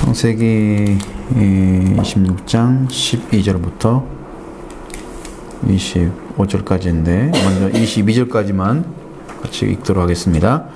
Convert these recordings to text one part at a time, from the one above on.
창세기 26장 12절부터 25절까지인데 먼저 22절까지만 같이 읽도록 하겠습니다.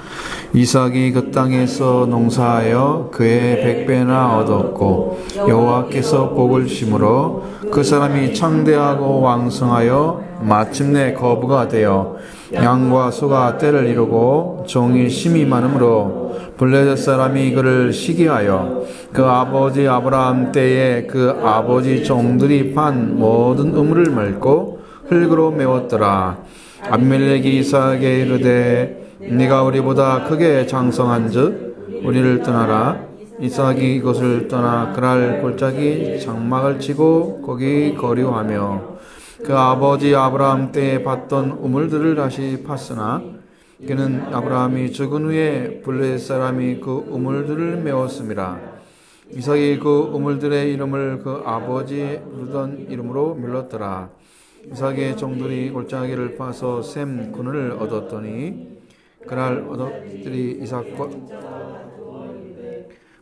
이삭이 그 땅에서 농사하여 그의 100배나 얻었고 여호와께서 복을 심으러 그 사람이 창대하고 왕성하여 마침내 거부가 되어 양과 소가 떼를 이루고 종이 심이 많으므로 블레셋 사람이 그를 시기하여 그 아버지 아브라함 때에 그 아버지 종들이 판 모든 우물을 멜고 흙으로 메웠더라. 아비멜렉이 이삭에게 이르되 네가 우리보다 크게 장성한즉 우리를 떠나라. 이삭이 이곳을 떠나 그랄 골짜기 장막을 치고 거기 거류하며 그 아버지 아브라함 때에 팠던 우물들을 다시 팠으나 그는 아브라함이 죽은 후에 블레셋 사람이 그 우물들을 메웠습니다. 이삭이 그 우물들의 이름을 그 아버지 부르던 이름으로 불렀더라. 이삭의 종들이 골짜기를 파서 셈 그늘을 얻었더니 그날 얻었들이 이삭과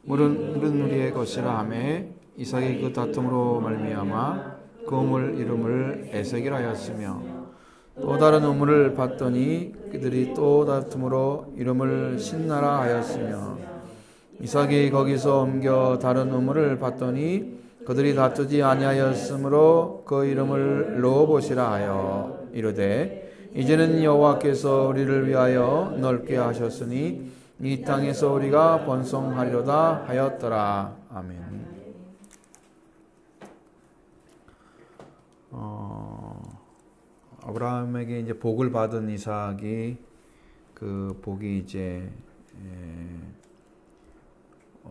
물은 우리의 것이라 하며 이삭이 그 다툼으로 말미암아 그 우물 이름을 에색이라 하였으며 또 다른 우물을 봤더니 그들이 또 다툼으로 이름을 신나라 하였으며 이삭이 거기서 옮겨 다른 우물을 봤더니 그들이 다투지 아니하였으므로 그 이름을 르호봇이라 하여 이르되 이제는 여호와께서 우리를 위하여 넓게 하셨으니 이 땅에서 우리가 번성하리로다 하였더라. 아멘. 아브라함에게 이제 복을 받은 이삭이 그 복이 이제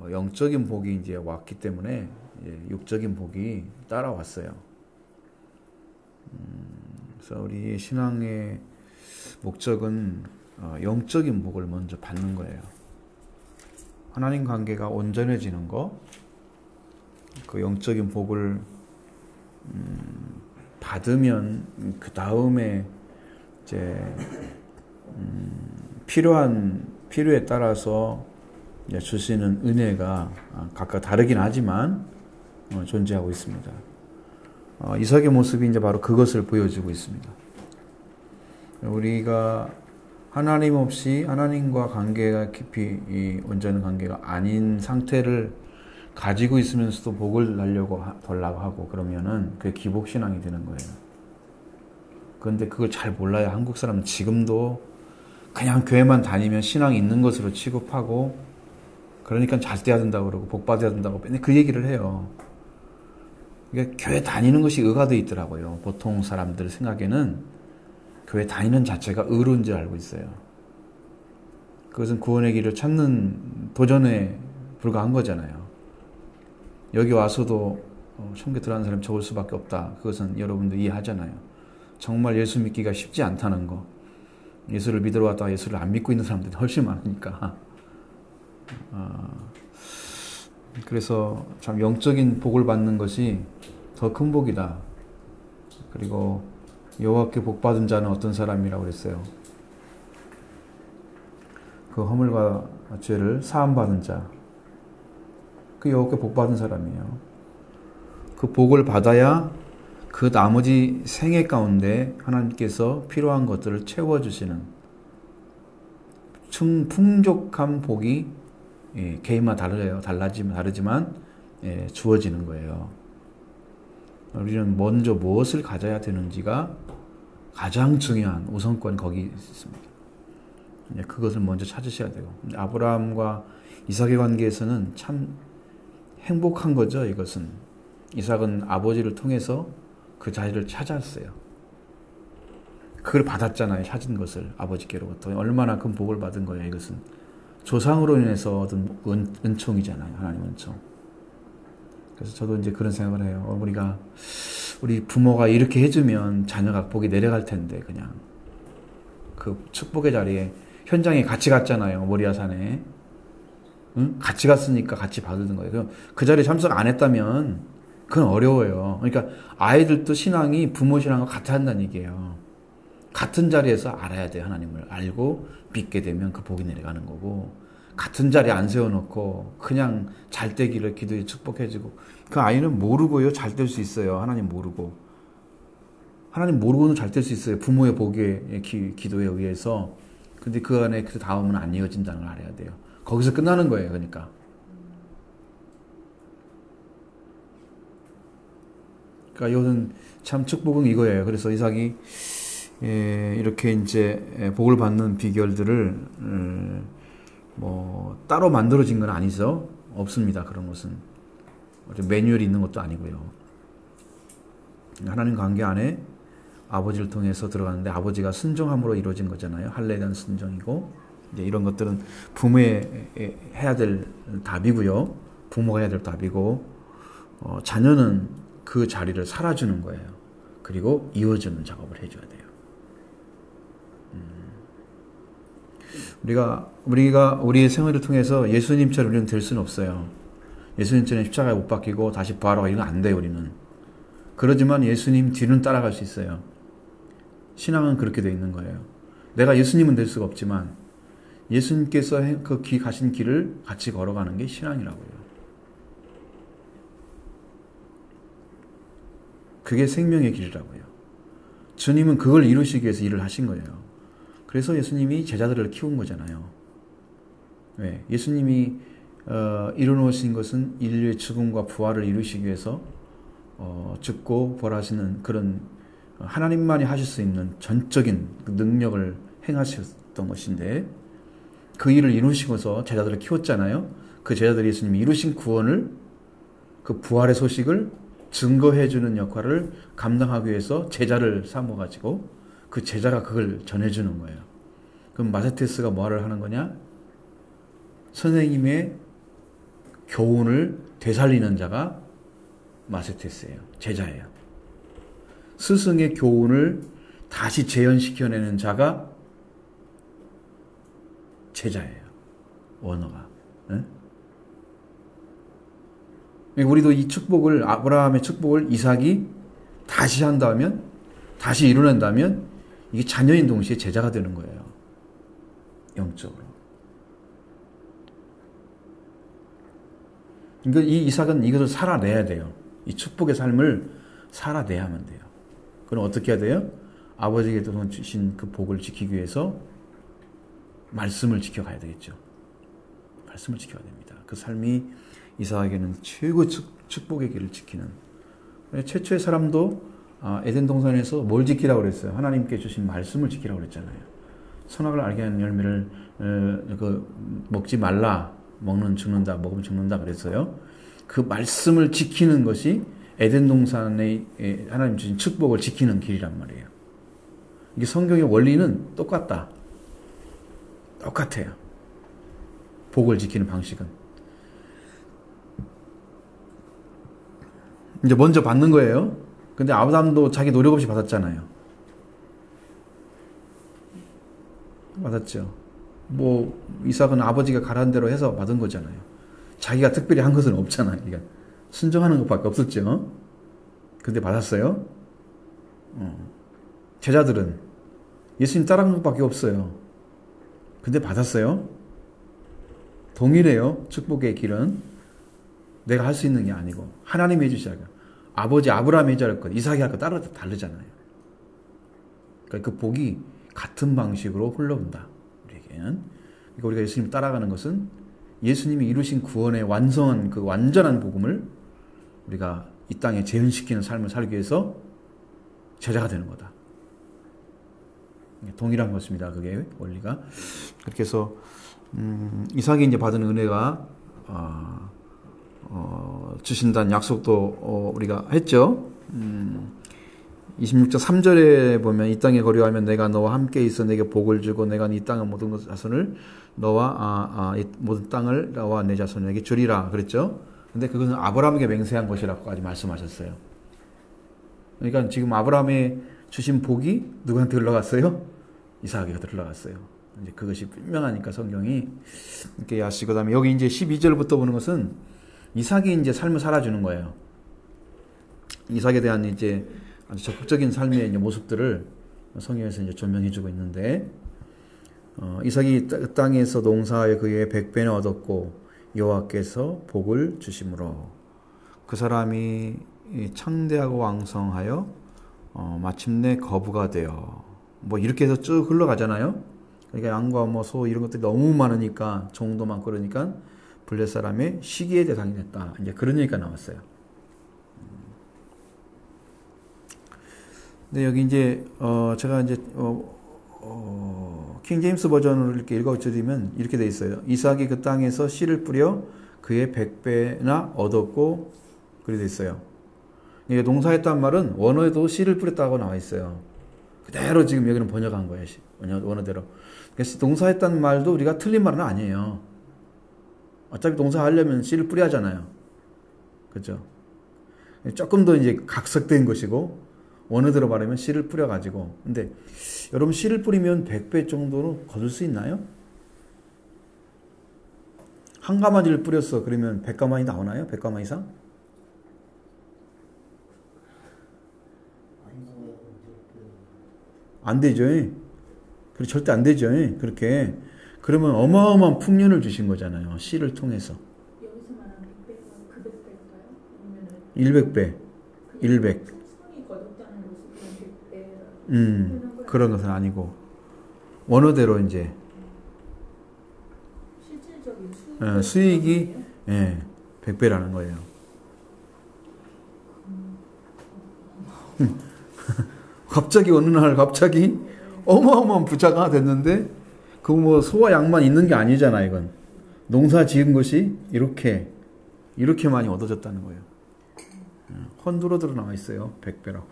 영적인 복이 이제 왔기 때문에 육적인 복이 따라왔어요. 그래서 우리 신앙의 목적은 영적인 복을 먼저 받는 거예요. 하나님 관계가 온전해지는 거, 그 영적인 복을 받으면 그 다음에 이제 필요에 따라서 이제 주시는 은혜가 각각 다르긴 하지만 존재하고 있습니다. 이삭의 모습이 이제 바로 그것을 보여주고 있습니다. 우리가 하나님 없이 하나님과 관계가 깊이 온전한 관계가 아닌 상태를 가지고 있으면서도 복을 달라고 하고 그러면은 그게 기복신앙이 되는 거예요. 그런데 그걸 잘 몰라요. 한국 사람은 지금도 그냥 교회만 다니면 신앙이 있는 것으로 취급하고 그러니까 잘 돼야 된다고 그러고 복 받아야 된다고 맨날 그 얘기를 해요. 그러니까 교회 다니는 것이 의가 되어 있더라고요. 보통 사람들 생각에는 교회 다니는 자체가 의로운 줄 알고 있어요. 그것은 구원의 길을 찾는 도전에 불과한 거잖아요. 여기 와서도 천국에 들어가는 사람이 적을 수밖에 없다. 그것은 여러분도 이해하잖아요. 정말 예수 믿기가 쉽지 않다는 거. 예수를 믿으러 왔다가 예수를 안 믿고 있는 사람들이 훨씬 많으니까. 그래서 참 영적인 복을 받는 것이 더 큰 복이다. 그리고 여호와께 복 받은 자는 어떤 사람이라고 그랬어요? 그 허물과 죄를 사함 받은 자. 그 여호와께 복 받은 사람이에요. 그 복을 받아야 그 나머지 생애 가운데 하나님께서 필요한 것들을 채워주시는 풍족한 복이 개인마다 다르지만 주어지는 거예요. 우리는 먼저 무엇을 가져야 되는지가 가장 중요한 우선권 거기 있습니다. 그것을 먼저 찾으셔야 돼요. 아브라함과 이삭의 관계에서는 참 행복한 거죠. 이것은 이삭은 아버지를 통해서 그 자리를 찾았어요. 그걸 받았잖아요. 찾은 것을 아버지께로부터 얼마나 큰 복을 받은 거예요. 이것은 조상으로 인해서 얻은 은총이잖아요. 하나님 은총. 그래서 저도 이제 그런 생각을 해요. 우리 부모가 이렇게 해주면 자녀가 복이 내려갈 텐데 그냥 그 축복의 자리에 현장에 같이 갔잖아요. 모리아산에. 응? 같이 갔으니까 같이 받는 거예요. 그 자리에 참석 안 했다면 그건 어려워요. 그러니까 아이들도 신앙이 부모 신앙과 같아 한다는 얘기예요. 같은 자리에서 알아야 돼요. 하나님을 알고 믿게 되면 그 복이 내려가는 거고 같은 자리에 안 세워놓고 그냥 잘 되기를 기도해 축복해주고 그 아이는 모르고요 잘 될 수 있어요. 하나님 모르고는 잘 될 수 있어요. 부모의 복에 기도에 의해서. 근데 그 안에 그 다음은 안 이어진다는 걸 알아야 돼요. 거기서 끝나는 거예요. 그러니까 이것은 참 축복은 이거예요. 그래서 이삭이 이렇게 이제 복을 받는 비결들을 뭐 따로 만들어진 건 아니죠. 없습니다. 그런 것은 매뉴얼이 있는 것도 아니고요. 하나님 관계 안에 아버지를 통해서 들어가는데 아버지가 순종함으로 이루어진 거잖아요. 할례에 대한 순종이고 이제 이런 것들은 부모의 해야 될 답이고요. 부모가 해야 될 답이고 자녀는 그 자리를 살아주는 거예요. 그리고 이어주는 작업을 해줘야 돼요. 우리가 우리의 생활을 통해서 예수님처럼 우리는 될 수는 없어요. 예수님처럼 십자가에 못 박히고 다시 부활하고 이건 안 돼요. 우리는. 그러지만 예수님 뒤는 따라갈 수 있어요. 신앙은 그렇게 돼 있는 거예요. 내가 예수님은 될 수가 없지만 예수님께서 그 가신 길을 같이 걸어가는 게 신앙이라고요. 그게 생명의 길이라고요. 주님은 그걸 이루시기 위해서 일을 하신 거예요. 그래서 예수님이 제자들을 키운 거잖아요. 왜? 예수님이 이루어놓으신 것은 인류의 죽음과 부활을 이루시기 위해서 죽고 부활하시는 그런 하나님만이 하실 수 있는 전적인 능력을 행하셨던 것인데 그 일을 이루시고서 제자들을 키웠잖아요. 그 제자들이 예수님이 이루신 구원을 그 부활의 소식을 증거해주는 역할을 감당하기 위해서 제자를 삼아가지고 그 제자가 그걸 전해주는 거예요. 그럼 마세테스가 뭐를 하는 거냐? 선생님의 교훈을 되살리는 자가 마세테스예요. 제자예요. 스승의 교훈을 다시 재현시켜내는 자가 제자예요. 원어가. 네? 우리도 이 축복을 아브라함의 축복을 이삭이 다시 한다면 다시 이루낸다면 이게 자녀인 동시에 제자가 되는 거예요. 영적으로. 그러니까 이 이삭은 이것을 살아내야 돼요. 이 축복의 삶을 살아내야만 돼요. 그럼 어떻게 해야 돼요? 아버지께서 주신 그 복을 지키기 위해서 말씀을 지켜가야 되겠죠. 말씀을 지켜야 됩니다. 그 삶이 이삭에게는 최고 축복의 길을 지키는 최초의 사람도 에덴 동산에서 뭘 지키라고 그랬어요? 하나님께 주신 말씀을 지키라고 그랬잖아요. 선악을 알게 하는 열매를 먹지 말라. 먹으면 죽는다 그랬어요. 그 말씀을 지키는 것이 에덴 동산에 하나님 주신 축복을 지키는 길이란 말이에요. 이게 성경의 원리는 똑같아요. 복을 지키는 방식은. 이제 먼저 받는 거예요. 근데 아브라함도 자기 노력 없이 받았잖아요. 받았죠. 이삭은 아버지가 가라는 대로 해서 받은 거잖아요. 자기가 특별히 한 것은 없잖아요. 그러니까 순종하는 것밖에 없었죠. 근데 받았어요. 제자들은 예수님 따라하는 것밖에 없어요. 근데 받았어요. 동일해요. 축복의 길은 내가 할 수 있는 게 아니고 하나님이 해주셔야 돼요. 아버지 아브라함이 해줘야 할 것, 이삭이 할 것 따로 다르잖아요. 그러니까 그 복이 같은 방식으로 흘러온다. 우리에게는. 그러니까 우리가 예수님 따라가는 것은 예수님이 이루신 구원의 완성한 그 완전한 복음을 우리가 이 땅에 재현시키는 삶을 살기 위해서 제자가 되는 거다. 동일한 것입니다. 그게 원리가. 그렇게 해서 이삭이 이제 받은 은혜가 주신다는 약속도 우리가 했죠. 26장 3절에 보면 이 땅에 거류하면 내가 너와 함께 있어 내게 복을 주고 내가 이 땅의 모든 자손을 너와 이 모든 땅을 너와 내 자손에게 주리라 그랬죠. 근데 그것은 아브라함에게 맹세한 것이라고까지 말씀하셨어요. 그러니까 지금 아브라함의 주신 복이 누구한테 흘러갔어요? 이삭에게 흘러갔어요. 이제 그것이 분명하니까 성경이 이렇게 하시고 그다음에 여기 이제 12절부터 보는 것은 이삭이 이제 삶을 살아주는 거예요. 이삭에 대한 이제 아주 적극적인 삶의 이제 모습들을 성경에서 이제 조명해주고 있는데 이삭이 땅에서 농사하여 그의 100배나 얻었고 여호와께서 복을 주심으로 그 사람이 창대하고 왕성하여 마침내 거부가 되어 뭐 이렇게 해서 쭉 흘러가잖아요. 그러니까 양과 뭐 소 이런 것들이 너무 많으니까 종도 많고 그러니까 블레 사람의 시기의 대상이 됐다. 이제 그런 얘기가 나왔어요. 근데 여기 이제 제가 이제 킹 제임스 버전으로 이렇게 읽어드리면 이렇게 돼 있어요. 이삭이 그 땅에서 씨를 뿌려 그의 100배나 얻었고 그래 돼 있어요. 이게 농사했단 말은 원어에도 씨를 뿌렸다고 나와 있어요. 그대로 지금 여기는 번역한 거예요. 원어대로. 그래서 농사했단 말도 우리가 틀린 말은 아니에요. 어차피 농사하려면 씨를 뿌려야 하잖아요. 그죠? 조금 더 이제 각색된 것이고 원어대로 말하면 씨를 뿌려가지고. 근데 여러분 씨를 뿌리면 100배 정도는 거둘 수 있나요? 한 가마니를 뿌렸어. 그러면 100가마니 나오나요? 100가마 이상? 안 되죠. 절대 안 되죠. 그렇게. 그러면 어마어마한 풍년을 주신 거잖아요. 씨를 통해서. 여기서 말하는 100배가 그 100배일까요? 100배. 100. 풍성이 거뒀다는 것이 100배라. 그런 것은 아니고 원어대로 이제 실질적인 수익이 100배라는 거예요. 갑자기 어느 날 갑자기 어마어마한 부자가 됐는데 그 뭐 소와 양만 있는 게 아니잖아. 이건 농사 지은 것이 이렇게 많이 얻어졌다는 거예요. 헌두러들어 나와 있어요. 100배라고.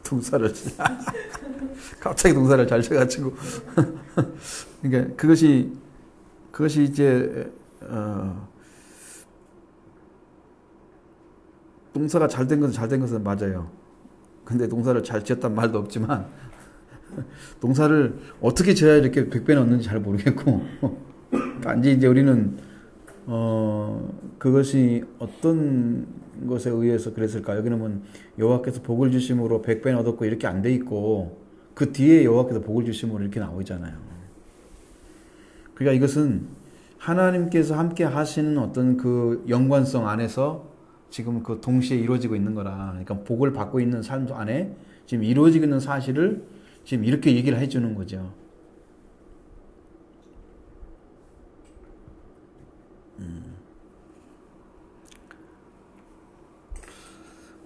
동사를 갑자기 동사를 잘 쳐가지고 그러니까 그것이 이제 농사가 잘 된 것은 맞아요. 근데 농사를 잘 지었단 말도 없지만 농사를 어떻게 지어야 이렇게 100배 얻는지 잘 모르겠고 단지 이제 우리는 그것이 어떤 것에 의해서 그랬을까? 여기는 뭐 여호와께서 복을 주심으로 100배 얻었고 이렇게 안 돼 있고 그 뒤에 여호와께서 복을 주심으로 이렇게 나오잖아요. 그러니까 이것은 하나님께서 함께 하시는 어떤 그 연관성 안에서 지금 그 동시에 이루어지고 있는 거라. 그러니까 복을 받고 있는 삶 안에 지금 이루어지고 있는 사실을 지금 이렇게 얘기를 해주는 거죠.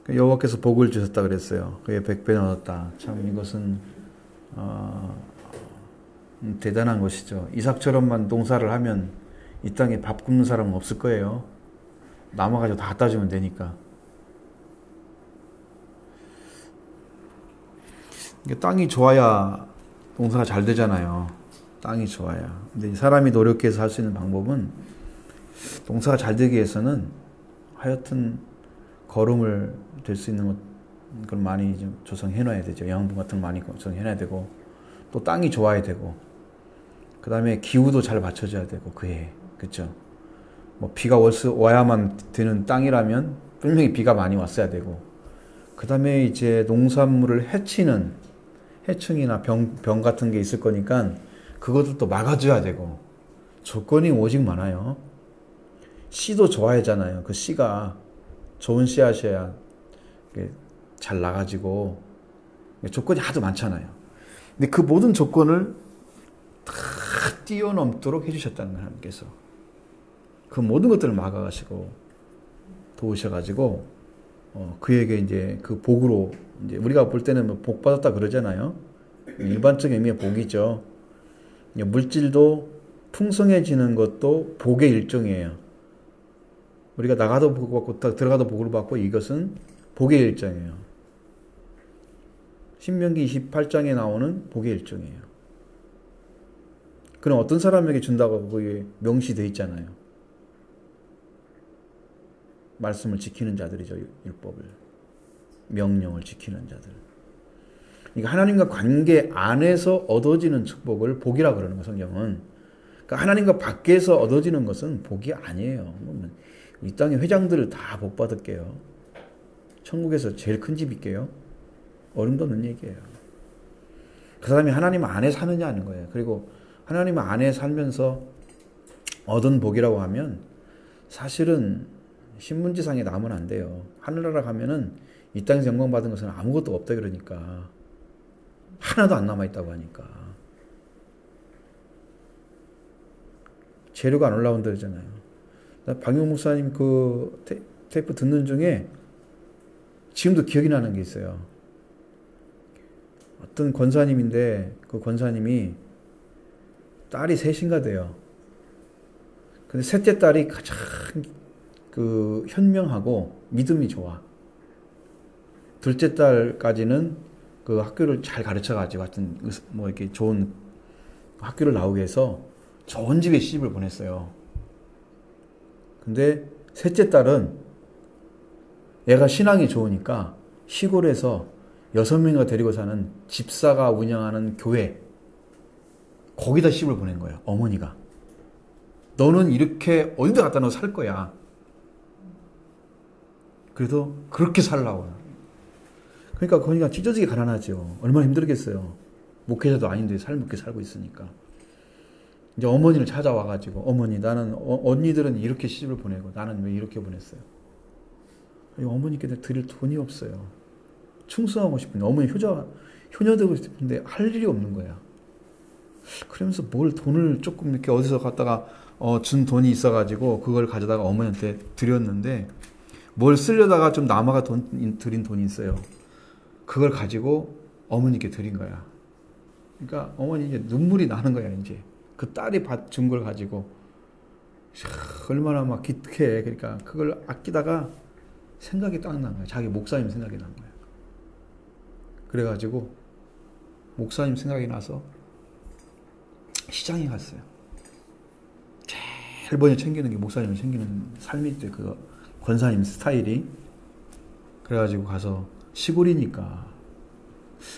여호와께서 복을 주셨다 그랬어요. 그의 100배 얻었다. 참 이것은 대단한 것이죠. 이삭처럼만 농사를 하면 이 땅에 밥 굶는 사람은 없을 거예요. 남아가지고 다 갖다 주면 되니까. 땅이 좋아야 농사가 잘 되잖아요. 땅이 좋아야. 근데 사람이 노력해서 할 수 있는 방법은 농사가 잘 되기 위해서는 하여튼 거름을 될 수 있는 걸 많이 좀 조성해 놔야 되죠. 양분 같은 거 많이 조성해 놔야 되고 또 땅이 좋아야 되고 그 다음에 기후도 잘 받쳐줘야 되고 그해. 그쵸? 뭐 비가 와야만 되는 땅이라면 분명히 비가 많이 왔어야 되고 그 다음에 이제 농산물을 해충이나 병 같은 게 있을 거니까 그것도 막아줘야 되고 조건이 오직 많아요. 씨도 좋아야 하잖아요. 그 씨가 좋은 씨앗이어야 잘 나가지고 조건이 하도 많잖아요. 근데 그 모든 조건을 다 뛰어넘도록 해주셨다는 거예요. 하나님께서. 그 모든 것들을 막아가시고 도우셔가지고 그에게 이제 그 복으로 이제 우리가 볼 때는 뭐 복 받았다 그러잖아요. 일반적인 의미의 복이죠. 물질도 풍성해지는 것도 복의 일종이에요. 우리가 나가도 복 받고 들어가도 복을 받고 이것은 복의 일종이에요. 신명기 28장에 나오는 복의 일종이에요. 그럼 어떤 사람에게 준다고 거기에 명시되어 있잖아요. 말씀을 지키는 자들이죠. 율법을. 명령을 지키는 자들. 그러니까 하나님과 관계 안에서 얻어지는 축복을 복이라고 그러는 거예요. 성경은. 그러니까 하나님과 밖에서 얻어지는 것은 복이 아니에요. 이 땅의 회장들을 다 복 받을게요. 천국에서 제일 큰 집 있게요. 어림도 없는 얘기예요. 그 사람이 하나님 안에 사느냐는 거예요. 그리고 하나님 안에 살면서 얻은 복이라고 하면 사실은 신문지상에 남으면 안 돼요. 하늘나라 가면은 이 땅에서 영광 받은 것은 아무것도 없다 그러니까. 하나도 안 남아있다고 하니까. 재료가 안 올라온다 그러잖아요. 박용 목사님 그 테이프 듣는 중에 지금도 기억이 나는 게 있어요. 어떤 권사님인데 그 권사님이 딸이 셋인가 돼요. 근데 셋째 딸이 가장 그 현명하고 믿음이 좋아. 둘째 딸까지는 그 학교를 잘 가르쳐가지고 하여튼 뭐 이렇게 좋은 학교를 나오게 해서 좋은 집에 시집을 보냈어요. 근데 셋째 딸은 얘가 신앙이 좋으니까 시골에서 6명이나 데리고 사는 집사가 운영하는 교회 거기다 시집을 보낸 거예요. 어머니가. 너는 이렇게 어디다 갖다 놓고 살 거야. 그래도 그렇게 살라고. 그러니까 거기가 찢어지게 가난하죠. 얼마나 힘들겠어요. 목회자도 아닌데 삶을 살고 있으니까. 이제 어머니를 찾아와가지고 어머니 나는 언니들은 이렇게 시집을 보내고 나는 왜 이렇게 보냈어요. 어머니께 드릴 돈이 없어요. 충성하고 싶은데 어머니 효녀되고 싶은데 할 일이 없는 거야. 그러면서 뭘 돈을 조금 이렇게 어디서 갖다가 준 돈이 있어가지고 그걸 가져다가 어머니한테 드렸는데 뭘 쓰려다가 좀 남아가 드린 돈이 있어요. 그걸 가지고 어머니께 드린 거야. 그러니까 어머니 이제 눈물이 나는 거야. 이제 그 딸이 준 걸 가지고 얼마나 막 기특해. 그러니까 그걸 아끼다가 생각이 딱 난 거야. 자기 목사님 생각이 난 거야. 그래가지고 목사님 생각이 나서 시장에 갔어요. 제일 먼저 챙기는 게 목사님을 챙기는 삶이 때 그 권사님 스타일이. 그래가지고 가서 시골이니까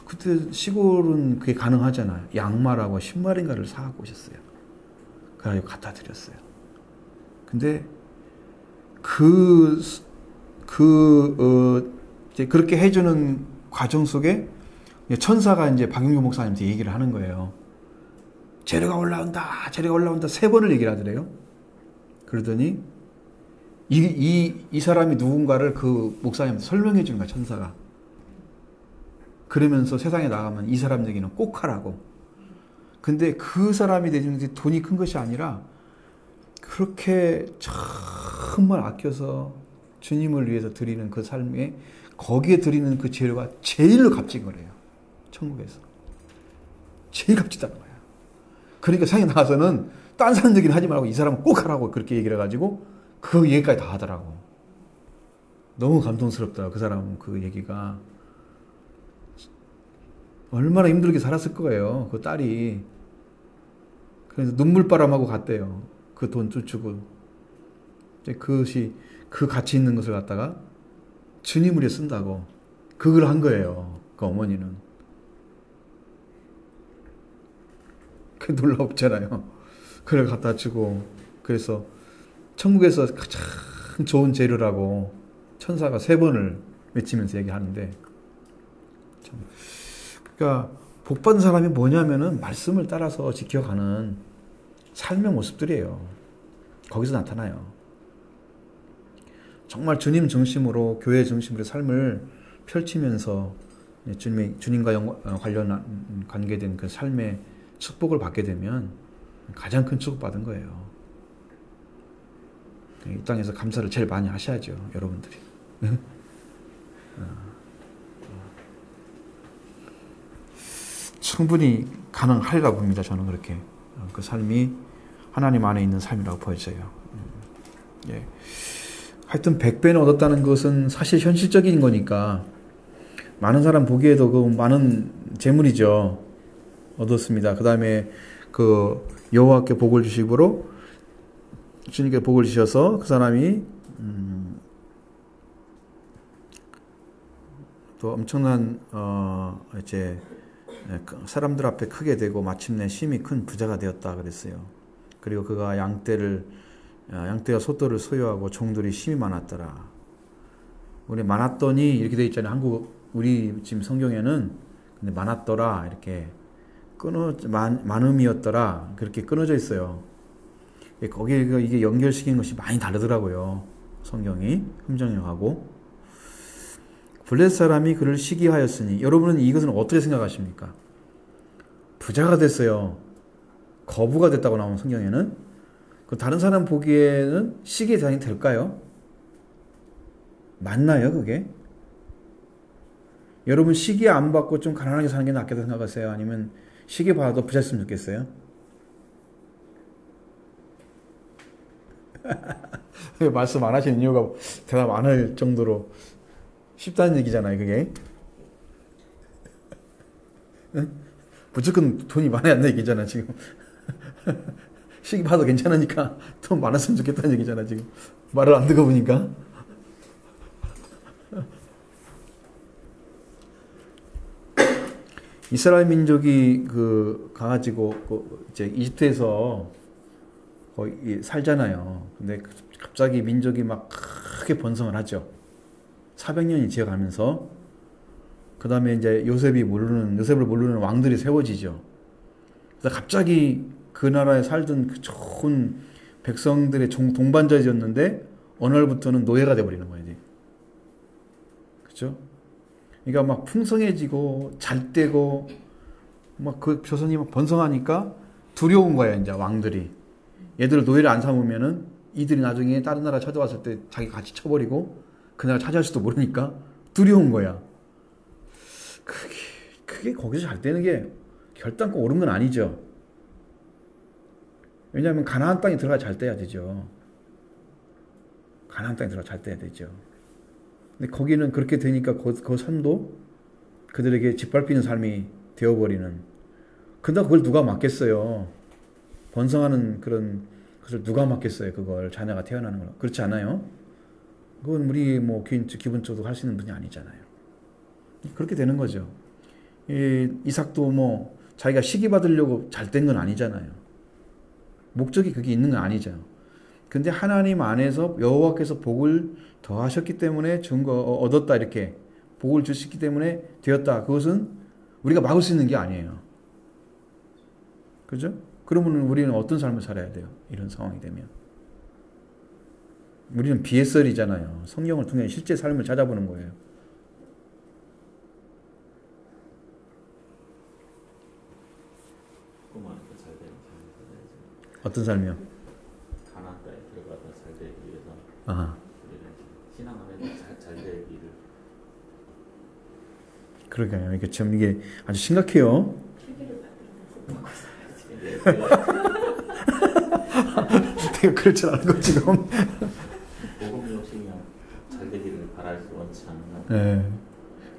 그때 시골은 그게 가능하잖아요. 양말하고 신발인가를 사갖고 오셨어요. 그래가지고 갖다 드렸어요. 근데 이제 그렇게 해주는 과정 속에 천사가 이제 박용규 목사님한테 얘기를 하는 거예요. 재료가 올라온다, 재료가 올라온다 3번을 얘기를 하더래요. 그러더니 이 사람이 누군가를 그 목사님한테 설명해 주는 거야, 천사가. 그러면서 세상에 나가면 이 사람 얘기는 꼭 하라고. 근데 그 사람이 내주는 돈이 큰 것이 아니라 그렇게 정말 아껴서 주님을 위해서 드리는 그 삶에 거기에 드리는 그 재료가 제일 값진 거래요. 천국에서. 제일 값지다는 거야. 그러니까 세상에 나가서는 딴 사람 얘기는 하지 말고 이 사람은 꼭 하라고 그렇게 얘기를 해가지고 그 얘기까지 다 하더라고. 너무 감동스럽더라고. 그 사람 그 얘기가. 얼마나 힘들게 살았을 거예요. 그 딸이. 그래서 눈물바람하고 갔대요. 그 돈 쫓주고. 그것이 그 가치 있는 것을 갖다가 주님을 위해 쓴다고. 그걸 한 거예요. 그 어머니는. 그 놀랍잖아요. 그걸 갖다 주고. 그래서 천국에서 가장 좋은 재료라고 천사가 3번을 외치면서 얘기하는데, 그러니까 복받은 사람이 뭐냐면은 말씀을 따라서 지켜가는 삶의 모습들이에요. 거기서 나타나요. 정말 주님 중심으로 교회 중심으로 삶을 펼치면서 주님과 관련 관계된 그 삶의 축복을 받게 되면 가장 큰 축복 받은 거예요. 이 땅에서 감사를 제일 많이 하셔야죠, 여러분들이. 충분히 가능하리라고 봅니다. 저는 그렇게. 그 삶이 하나님 안에 있는 삶이라고 보여져요. 예. 하여튼 100배는 얻었다는 것은 사실 현실적인 거니까 많은 사람 보기에도 그 많은 재물이죠. 얻었습니다. 그 다음에 그 여호와께 복을 주시므로 주님께 복을 주셔서 그 사람이 또 엄청난 이제 사람들 앞에 크게 되고 마침내 심히 큰 부자가 되었다 그랬어요. 그리고 그가 양떼와 소떼를 소유하고 종들이 심히 많았더라. 우리 많았더니 이렇게 돼 있잖아요. 우리 지금 성경에는 근데 많았더라 이렇게 많음이었더라 그렇게 끊어져 있어요. 거기에 이게 연결시키는 것이 많이 다르더라고요. 성경이 흠정역하고 블레셋 사람이 그를 시기하였으니 여러분은 이것은 어떻게 생각하십니까? 부자가 됐어요. 거부가 됐다고 나오는 성경에는 다른 사람 보기에는 시기의 대상이 될까요? 맞나요 그게? 여러분 시기 안 받고 좀 가난하게 사는 게 낫겠다 생각하세요? 아니면 시기 받아도 부자였으면 좋겠어요? 말씀 안 하시는 이유가 대답 안 할 정도로 쉽다는 얘기잖아요 그게. 응? 무조건 돈이 많아야 한다는 얘기잖아 지금. 시기 받아도 괜찮으니까 돈 많았으면 좋겠다는 얘기잖아 지금. 말을 안 듣고 보니까. 이스라엘 민족이 가가지고 이제 이집트에서 거의 살잖아요. 근데 갑자기 민족이 막 크게 번성을 하죠. 400년이 지어가면서 그 다음에 이제 요셉을 모르는 왕들이 세워지죠. 그래서 갑자기 그 나라에 살던 그 좋은 백성들의 동반자였는데 어느 날부터는 노예가 돼버리는 거예요. 그렇죠? 그러니까 막 풍성해지고 잘 되고 막 그 조선이 막 번성하니까 두려운 거야 이제 왕들이. 얘들 노예를 안 삼으면은 이들이 나중에 다른 나라 찾아왔을 때 자기 같이 쳐버리고 그 나라 차지할지도 모르니까 두려운 거야. 그게 거기서 잘 되는 게 결단코 옳은 건 아니죠. 왜냐하면 가나안 땅에 들어가 잘 돼야 되죠. 가나안 땅에 들어가 잘 돼야 되죠. 근데 거기는 그렇게 되니까 그 삶도 그들에게 짓밟히는 삶이 되어버리는. 근데 그걸 누가 막겠어요? 번성하는 그런 것을 누가 막겠어요? 그걸 자녀가 태어나는 걸. 그렇지 않아요? 그건 우리 기본적으로 할 수 있는 분이 아니잖아요. 그렇게 되는 거죠. 이삭도 자기가 시기 받으려고 잘 된 건 아니잖아요. 목적이 그게 있는 건 아니죠. 근데 하나님 안에서 여호와께서 복을 더하셨기 때문에 얻었다 이렇게 복을 주셨기 때문에 되었다. 그것은 우리가 막을 수 있는 게 아니에요. 그죠? 그러면 우리는 어떤 삶을 살아야 돼요? 이런 상황이 되면. 우리는 BSL이잖아요. 성경을 통해 실제 삶을 찾아보는 거예요. 어떤 삶이요? 가나안 땅에 들어가서 잘 되기 위해서 아하. 신앙 안에서 잘 되기를. 그러니까요. 이게 참 이게 아주 심각해요. 시기를 받으면서 먹고 내가 그럴 줄 알고 지금. 복음 욕심이야 잘 되기를 바랄 수 원치 않는. 네.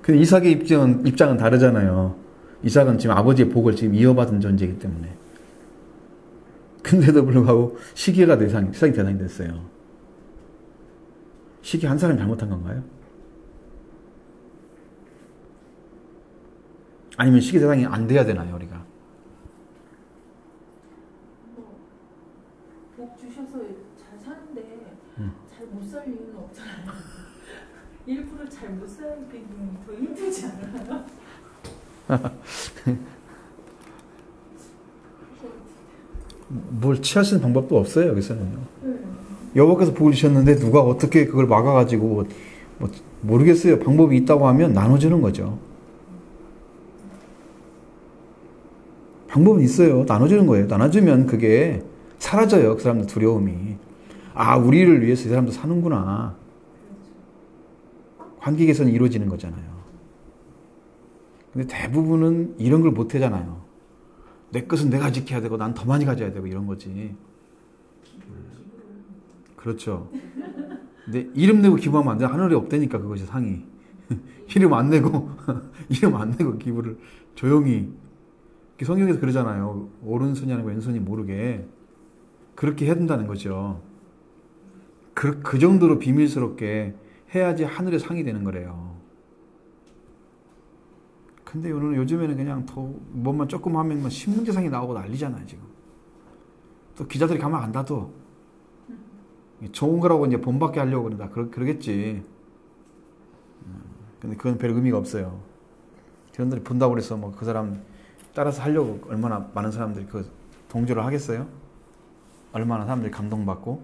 근데 이삭의 입장은 다르잖아요. 이삭은 지금 아버지의 복을 지금 이어받은 존재이기 때문에. 근데도 불구하고 시기가 세상이 대상이 됐어요. 시기 한 사람이 잘못한 건가요? 아니면 시기 대상이 안 돼야 되나요, 우리가? 복 주셔서 잘 사는데 잘 못 살 이유는 없잖아요. 일부러 잘 못 살기 더 힘들지 않아요? 뭘 취할 수 있는 방법도 없어요, 여기서는요. 여호와께서 복을 주셨는데 누가 어떻게 그걸 막아가지고 모르겠어요. 방법이 있다고 하면 나눠주는 거죠. 방법은 있어요. 나눠주는 거예요. 나눠주면 그게 사라져요. 그 사람들 두려움이. 아, 우리를 위해서 이 사람도 사는구나. 관계 개선이 이루어지는 거잖아요. 근데 대부분은 이런 걸 못 하잖아요. 내 것은 내가 지켜야 되고 난 더 많이 가져야 되고 이런 거지. 그렇죠. 근데 이름 내고 기부하면 안 돼. 하늘에 없다니까 그것이 상이. 이름 안 내고 기부를 조용히. 성경에서 그러잖아요. 오른손이 아니고 왼손이 모르게. 그렇게 해야 된다는 거죠. 그 정도로 비밀스럽게 해야지 하늘의 상이 되는 거래요. 근데 요즘에는 그냥 더 뭐만 조금 하면 신문지상이 나오고 난리잖아요, 지금. 또 기자들이 가만 안 놔둬. 좋은 거라고 이제 본받게 하려고 그러겠지. 근데 그건 별 의미가 없어요. 사람들이 본다고 그래서 뭐 그 사람 따라서 하려고 얼마나 많은 사람들이 그 동조를 하겠어요? 얼마나 사람들이 감동받고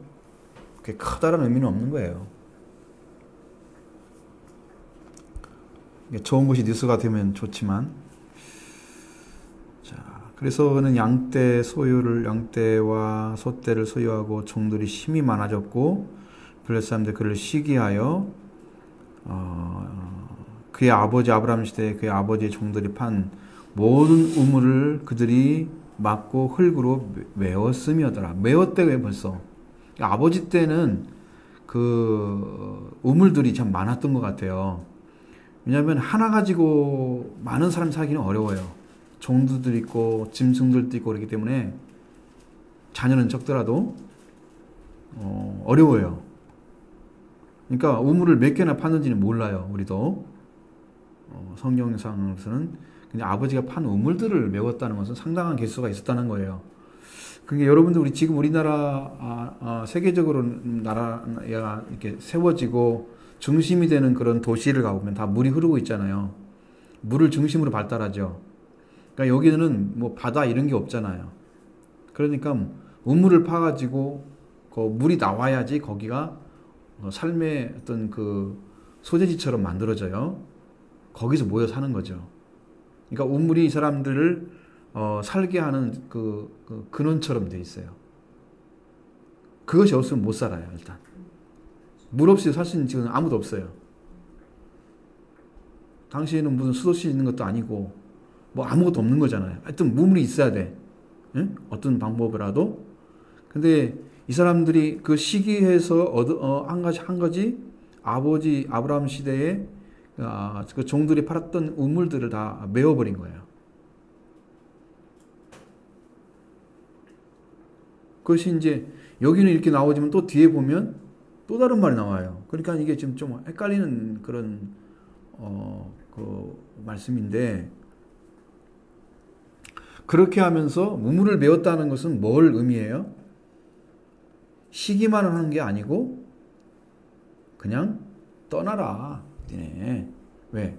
그게 커다란 의미는 없는 거예요. 좋은 것이 뉴스가 되면 좋지만, 자, 그래서 그는 양떼 소유를 양떼와 소떼를 소유하고 종들이 심히 많아졌고 블레셋 사람들 그를 시기하여 그의 아버지 아브라함 시대에 그의 아버지의 종들이 판 모든 우물을 그들이 막고 흙으로 메웠음이었더라. 메웠대 벌써. 아버지 때는 그 우물들이 참 많았던 것 같아요. 왜냐하면 하나 가지고 많은 사람 살기는 어려워요. 종들도 있고 짐승들도 있고 그렇기 때문에 자녀는 적더라도 어려워요. 그러니까 우물을 몇 개나 팠는지는 몰라요. 우리도 성경상으로서는 그냥 아버지가 판 우물들을 메웠다는 것은 상당한 개수가 있었다는 거예요. 그러니까 여러분들 우리 지금 우리나라 세계적으로 나라가 이렇게 세워지고 중심이 되는 그런 도시를 가보면 다 물이 흐르고 있잖아요. 물을 중심으로 발달하죠. 그러니까 여기는 뭐 바다 이런 게 없잖아요. 그러니까 우물을 파가지고 그 물이 나와야지 거기가 삶의 어떤 그 소재지처럼 만들어져요. 거기서 모여 사는 거죠. 그러니까 우물이 이 사람들을 살게 하는 그 근원처럼 돼 있어요. 그것이 없으면 못 살아요. 일단 물 없이 살 수 있는 지금 아무도 없어요. 당시에는 무슨 수도시 있는 것도 아니고 뭐 아무것도 없는 거잖아요. 하여튼 우물이 있어야 돼. 응? 어떤 방법이라도. 근데 이 사람들이 그 시기에서 한 가지 아버지 아브라함 시대에 그 종들이 팔았던 우물들을 다 메워버린 거예요. 그것이 이제 여기는 이렇게 나오지만 또 뒤에 보면 또 다른 말이 나와요. 그러니까 이게 지금 좀 헷갈리는 그런 그 말씀인데, 그렇게 하면서 우물을 메웠다는 것은 뭘 의미해요? 시기만 하는 게 아니고 그냥 떠나라. 니네. 왜?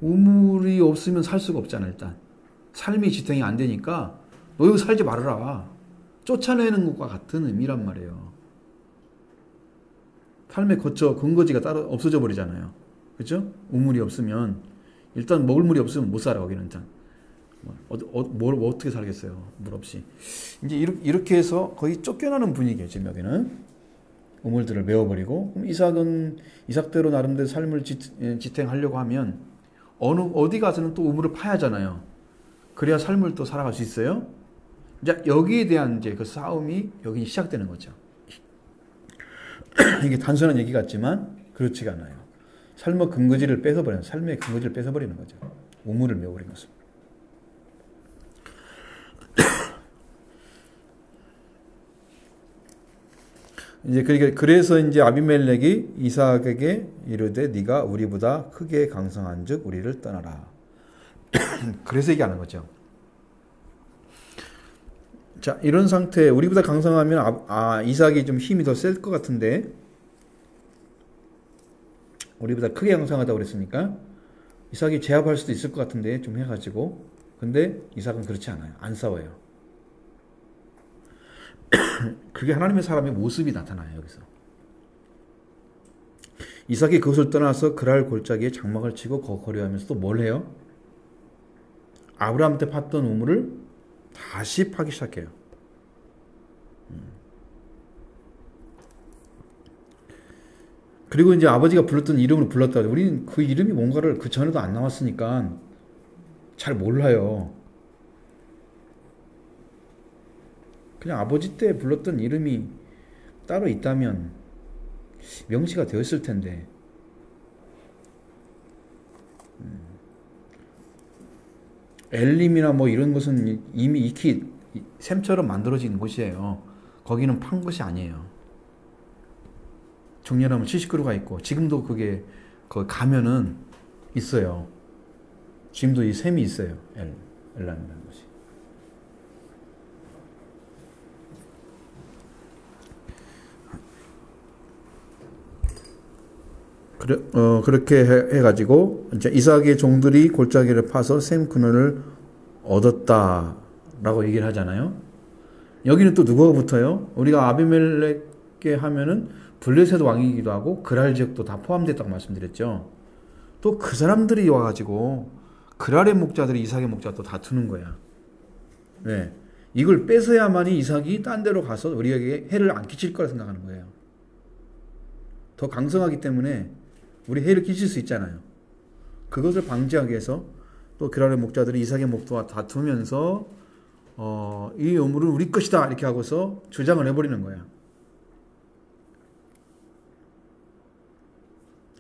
우물이 없으면 살 수가 없잖아. 일단 삶이 지탱이 안 되니까 너 여기 살지 말아라. 쫓아내는 것과 같은 의미란 말이에요. 삶의 근거지가 따로 없어져 버리잖아요. 그렇죠? 우물이 없으면 일단 먹을 물이 없으면 못 살아. 거기는 일단 뭘 어떻게 살겠어요? 물 없이. 이제 이렇게 해서 거의 쫓겨나는 분위기예요. 지금 여기는 우물들을 메워버리고, 그럼 이삭대로 나름대로 삶을 지탱하려고 하면 어디 가서는 또 우물을 파야 하잖아요. 그래야 삶을 또 살아갈 수 있어요. 이제 여기에 대한 이제 그 싸움이 여기 시작되는 거죠. 이게 단순한 얘기 같지만 그렇지가 않아요. 삶의 근거지를 뺏어버리는 거죠. 우물을 메워버린 것은. 이제 그래서 이제 아비멜렉이 이삭에게 이르되 네가 우리보다 크게 강성한즉 우리를 떠나라. 그래서 얘기하는 거죠. 자, 이런 상태에 우리보다 강성하면 이삭이 좀 힘이 더 셀 것 같은데, 우리보다 크게 강성하다고 그랬으니까 이삭이 제압할 수도 있을 것 같은데 좀 해가지고. 근데 이삭은 그렇지 않아요. 안 싸워요. 그게 하나님의 사람의 모습이 나타나요. 여기서 이삭이 그것을 떠나서 그랄 골짜기에 장막을 치고 거리하면서 또 뭘 해요? 아브라함 때 팠던 우물을 다시 파기 시작해요. 그리고 이제 아버지가 불렀던 이름을 불렀다. 우리는 그 이름이 뭔가를 그 전에도 안 나왔으니까 잘 몰라요. 그냥 아버지 때 불렀던 이름이 따로 있다면 명시가 되었을 텐데. 엘림이나 뭐 이런 것은 이미 익히 샘처럼 만들어진 곳이에요. 거기는 판 것이 아니에요. 정렬하면 70그루가 있고, 지금도 그게 거기 가면은 있어요. 지금도 이 샘이 있어요. 엘람이라는 것이. 그렇게 해가지고 이제 이삭의 종들이 골짜기를 파서 셈 그늘을 얻었다라고 얘기를 하잖아요. 여기는 또 누구가 붙어요? 우리가 아비멜렉에 하면은 블레셋 왕이기도 하고 그랄 지역도 다 포함됐다고 말씀드렸죠. 또 그 사람들이 와가지고 그랄의 목자들이 이삭의 목자와 또 다투는 거야. 왜? 이걸 뺏어야만이 이삭이 딴 데로 가서 우리에게 해를 안 끼칠 거라 생각하는 거예요. 더 강성하기 때문에 우리 해를 끼칠 수 있잖아요. 그것을 방지하기 위해서 또 그랄의 목자들이 이삭의 목자와 다투면서 이 우물은 우리 것이다 이렇게 하고서 주장을 해버리는 거야.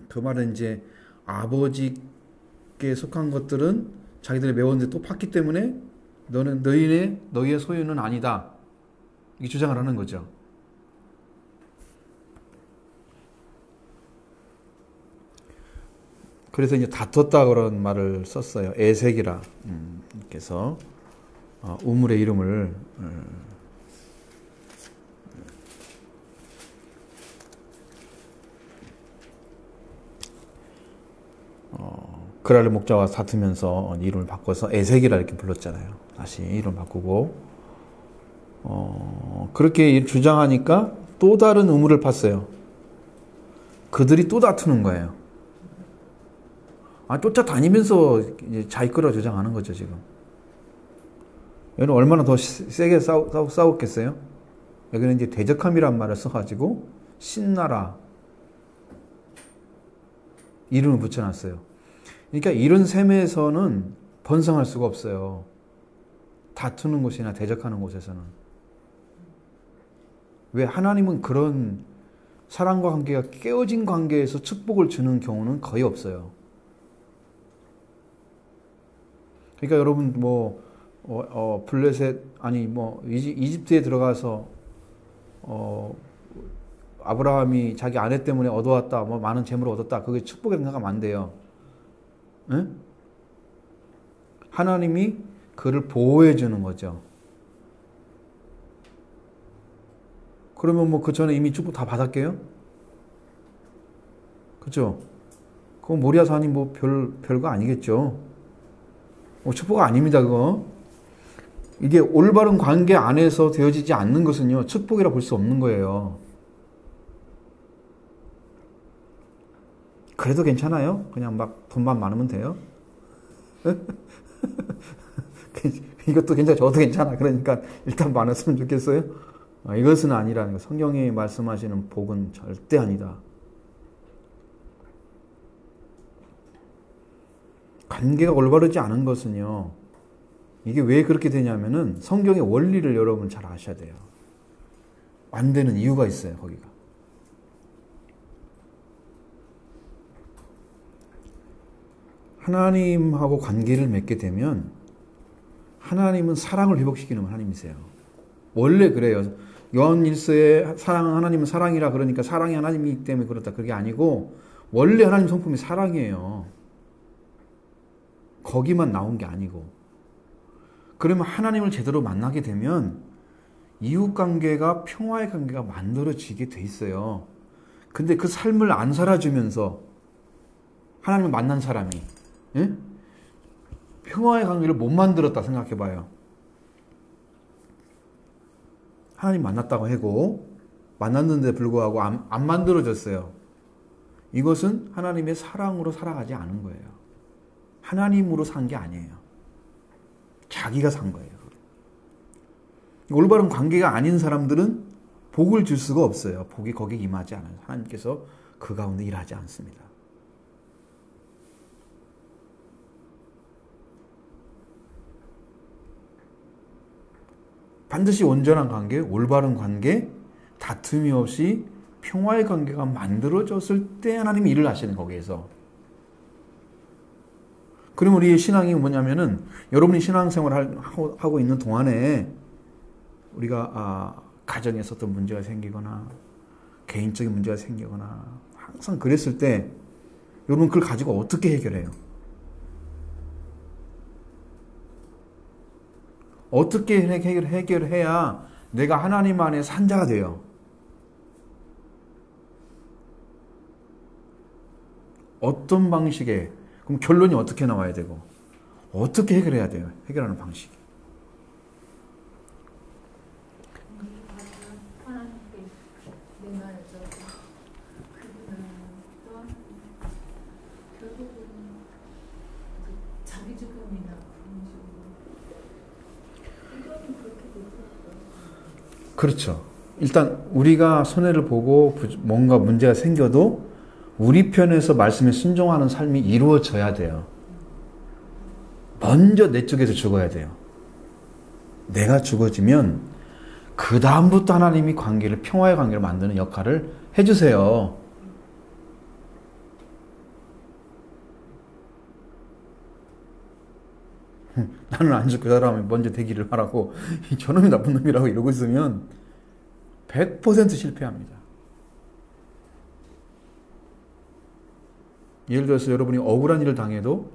그 말은 이제 아버지께 속한 것들은 자기들이 메웠는데 또 팠기 때문에 너희의 소유는 아니다. 이렇게 주장을 하는 거죠. 그래서 이제 다퉜다 그런 말을 썼어요. 에색이라. 그래서 우물의 이름을 그랄의 목자와 다투면서 이름을 바꿔서 에색이라 이렇게 불렀잖아요. 다시 이름 바꾸고 그렇게 주장하니까 또 다른 우물을 팠어요. 그들이 또 다투는 거예요. 쫓아다니면서 자기 거라 주장하는 거죠, 지금. 여기는 얼마나 더 세게 싸웠겠어요? 여기는 이제 대적함이란 말을 써가지고, 신나라. 이름을 붙여놨어요. 그러니까 이런 셈에서는 번성할 수가 없어요. 다투는 곳이나 대적하는 곳에서는. 왜? 하나님은 그런 사랑과 관계가 깨어진 관계에서 축복을 주는 경우는 거의 없어요. 그러니까 여러분 블레셋 이집트에 들어가서 아브라함이 자기 아내 때문에 얻어왔다, 많은 재물을 얻었다, 그게 축복의 생각하면 안 돼요. 에? 하나님이 그를 보호해 주는 거죠. 그러면 그 전에 이미 축복 다 받았게요? 그죠? 그건 모리아서 하니 별거 아니겠죠. 축복 아닙니다, 그거. 이게 올바른 관계 안에서 되어지지 않는 것은요, 축복이라 볼 수 없는 거예요. 그래도 괜찮아요? 그냥 막 돈만 많으면 돼요? 이것도 괜찮아, 저도 괜찮아. 그러니까 일단 많았으면 좋겠어요? 이것은 아니라는 거. 성경이 말씀하시는 복은 절대 아니다. 관계가 올바르지 않은 것은요, 이게 왜 그렇게 되냐면은 성경의 원리를 여러분 잘 아셔야 돼요. 안 되는 이유가 있어요, 거기가. 하나님하고 관계를 맺게 되면 하나님은 사랑을 회복시키는 하나님이세요. 원래 그래요. 요한 1서에 하나님은 사랑이라 그러니까 사랑이 하나님이기 때문에 그렇다, 그게 아니고 원래 하나님 성품이 사랑이에요. 거기만 나온 게 아니고. 그러면 하나님을 제대로 만나게 되면 이웃관계가 평화의 관계가 만들어지게 돼 있어요. 근데 그 삶을 안 살아주면서 하나님을 만난 사람이 평화의 관계를 못 만들었다 생각해 봐요. 하나님 만났다고 하고 만났는데 불구하고 안 만들어졌어요. 이것은 하나님의 사랑으로 살아가지 않은 거예요. 하나님으로 산 게 아니에요. 자기가 산 거예요. 올바른 관계가 아닌 사람들은 복을 줄 수가 없어요. 복이 거기에 임하지 않아요. 하나님께서 그 가운데 일하지 않습니다. 반드시 온전한 관계, 올바른 관계, 다툼이 없이 평화의 관계가 만들어졌을 때 하나님이 일을 하시는 거기에서. 그럼 우리의 신앙이 뭐냐면은 여러분이 신앙생활을 하고 있는 동안에 우리가 가정에서 어떤 문제가 생기거나 개인적인 문제가 생기거나 항상 그랬을 때 여러분 그걸 가지고 어떻게 해결해요? 어떻게 해결해야 내가 하나님 안에 산자가 돼요? 어떤 방식에, 그럼 결론이 어떻게 나와야 되고, 어떻게 해결해야 돼요? 해결하는 방식이. 하나님께 내놔야죠. 그분은 또 결국은 자기 죽음이나 그런 식으로 이거는 그렇게 되더라고요. 그렇죠. 일단 우리가 손해를 보고 뭔가 문제가 생겨도 우리 편에서 말씀에 순종하는 삶이 이루어져야 돼요. 먼저 내 쪽에서 죽어야 돼요. 내가 죽어지면 그 다음부터 하나님이 관계를, 평화의 관계를 만드는 역할을 해주세요. 나는 안 죽고 그 사람이 먼저 되기를 바라고 저놈이 나쁜 놈이라고 이러고 있으면 100% 실패합니다. 예를 들어서 여러분이 억울한 일을 당해도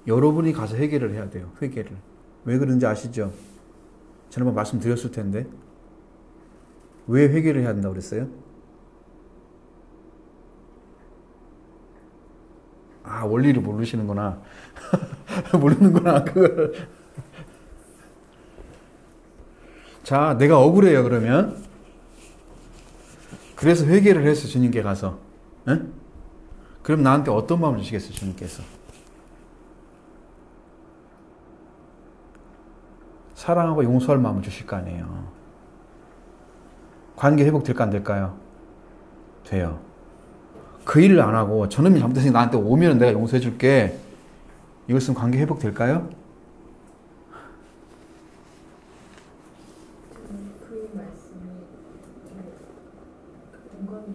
여러분이 가서 해결을 해야 돼요. 회개를. 왜 그런지 아시죠? 지난번 말씀드렸을 텐데 왜 회개를 해야 된다고 그랬어요? 아, 원리를 모르시는구나. 모르는구나, 그걸. 자, 내가 억울해요, 그러면. 그래서 회개를 했어, 주님께 가서. 응? 그럼 나한테 어떤 마음을 주시겠어요, 주님께서? 사랑하고 용서할 마음을 주실 거 아니에요. 관계 회복될까 안 될까요? 돼요. 그 일을 안 하고 저놈이 잘못했으니 나한테 오면 내가 용서해 줄게. 이것은 관계 회복될까요? 그 말씀이 공감이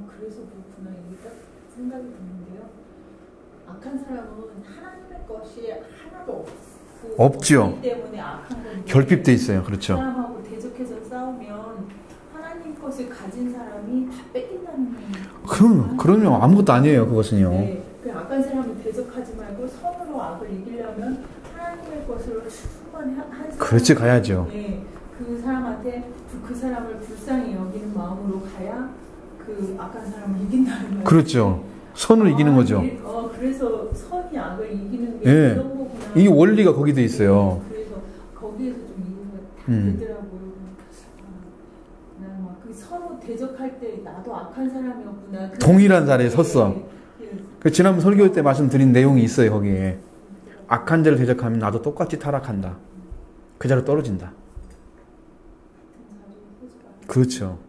그래서 그렇구나 이게 딱 생각이 드는데요. 악한 사람은 하나님의 것이 하나도 없죠. 때문에 악한 건데 결핍돼 있어요. 그렇죠. 사람하고 대적해서 싸우면 하나님 것을 가진 사람이 다 뺏긴다는 거예요. 그럼요. 아무것도 아니에요. 그것은요. 네, 그 악한 사람을 대적하지 말고 선으로 악을 이기려면 하나님의 것으로 충분히 한 사람. 그렇지, 가야죠. 네, 그 사람한테 그 사람을 불쌍히 여기는 마음으로 가야 그 악한 사람을 이긴다는 거예요. 그렇죠. 선을 이기는 거죠. 그래서 선이 악을 이기는 게 예. 그런 거구나. 이 원리가 거기 돼 있어요. 그래서 거기에서 좀 이해가 되더라고요. 난 막 그 서로 대적할 때 나도 악한 사람이었구나. 동일한 자리에 섰어. 그 지난번 설교 때 말씀드린 내용이 있어요. 거기에 악한 자를 대적하면 나도 똑같이 타락한다. 그 자리로 떨어진다. 그렇죠.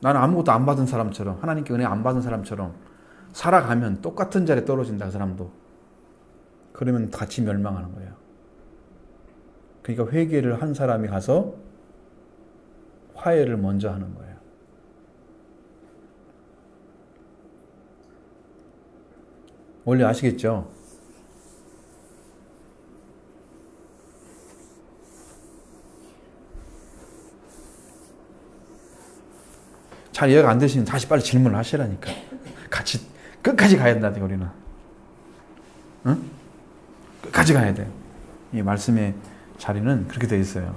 나는 아무것도 안 받은 사람처럼, 하나님께 은혜 안 받은 사람처럼 살아가면 똑같은 자리에 떨어진다. 그 사람도. 그러면 같이 멸망하는 거예요. 그러니까 회개를 한 사람이 가서 화해를 먼저 하는 거예요. 원래 아시겠죠? 잘 이해가 안 되시면 다시 빨리 질문을 하시라니까. 같이 끝까지 가야 된다니까 우리는. 응? 끝까지 가야 돼요. 이 말씀의 자리는 그렇게 돼 있어요.